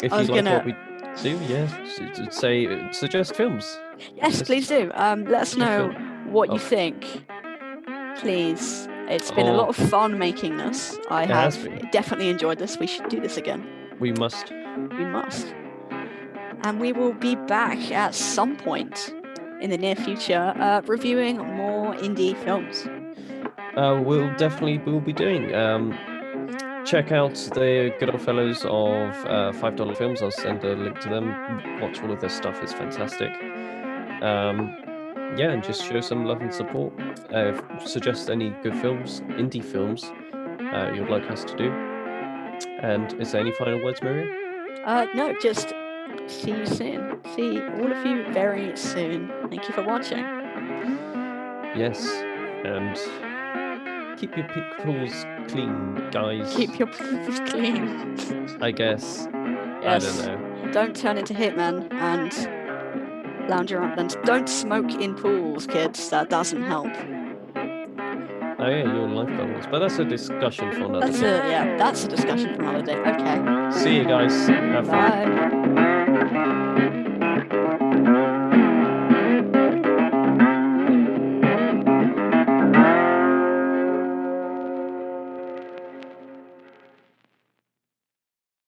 If you like what we do, suggest films. Yes, please do. Let us know what you think. Please. It's been a lot of fun making this. I have definitely enjoyed this. We should do this again. We must. We must. And we will be back at some point in the near future reviewing more indie films. We'll be doing. check out the good old fellows of $5 Films. I'll send a link to them. Watch all of their stuff; it's fantastic. Yeah, and just show some love and support. Suggest any good films, indie films, you'd like us to do. And is there any final words, Maria? No, just see you soon. See all of you very soon. Thank you for watching. Yes, and keep your pools clean, guys. Keep your pools clean. I guess. Yes. I don't know. Don't turn into Hitman and lounge around. And don't smoke in pools, kids. That doesn't help. Oh yeah, your life goggles. But that's a discussion for another day. That's a discussion for another day. Okay. See you guys. Have fun. Bye.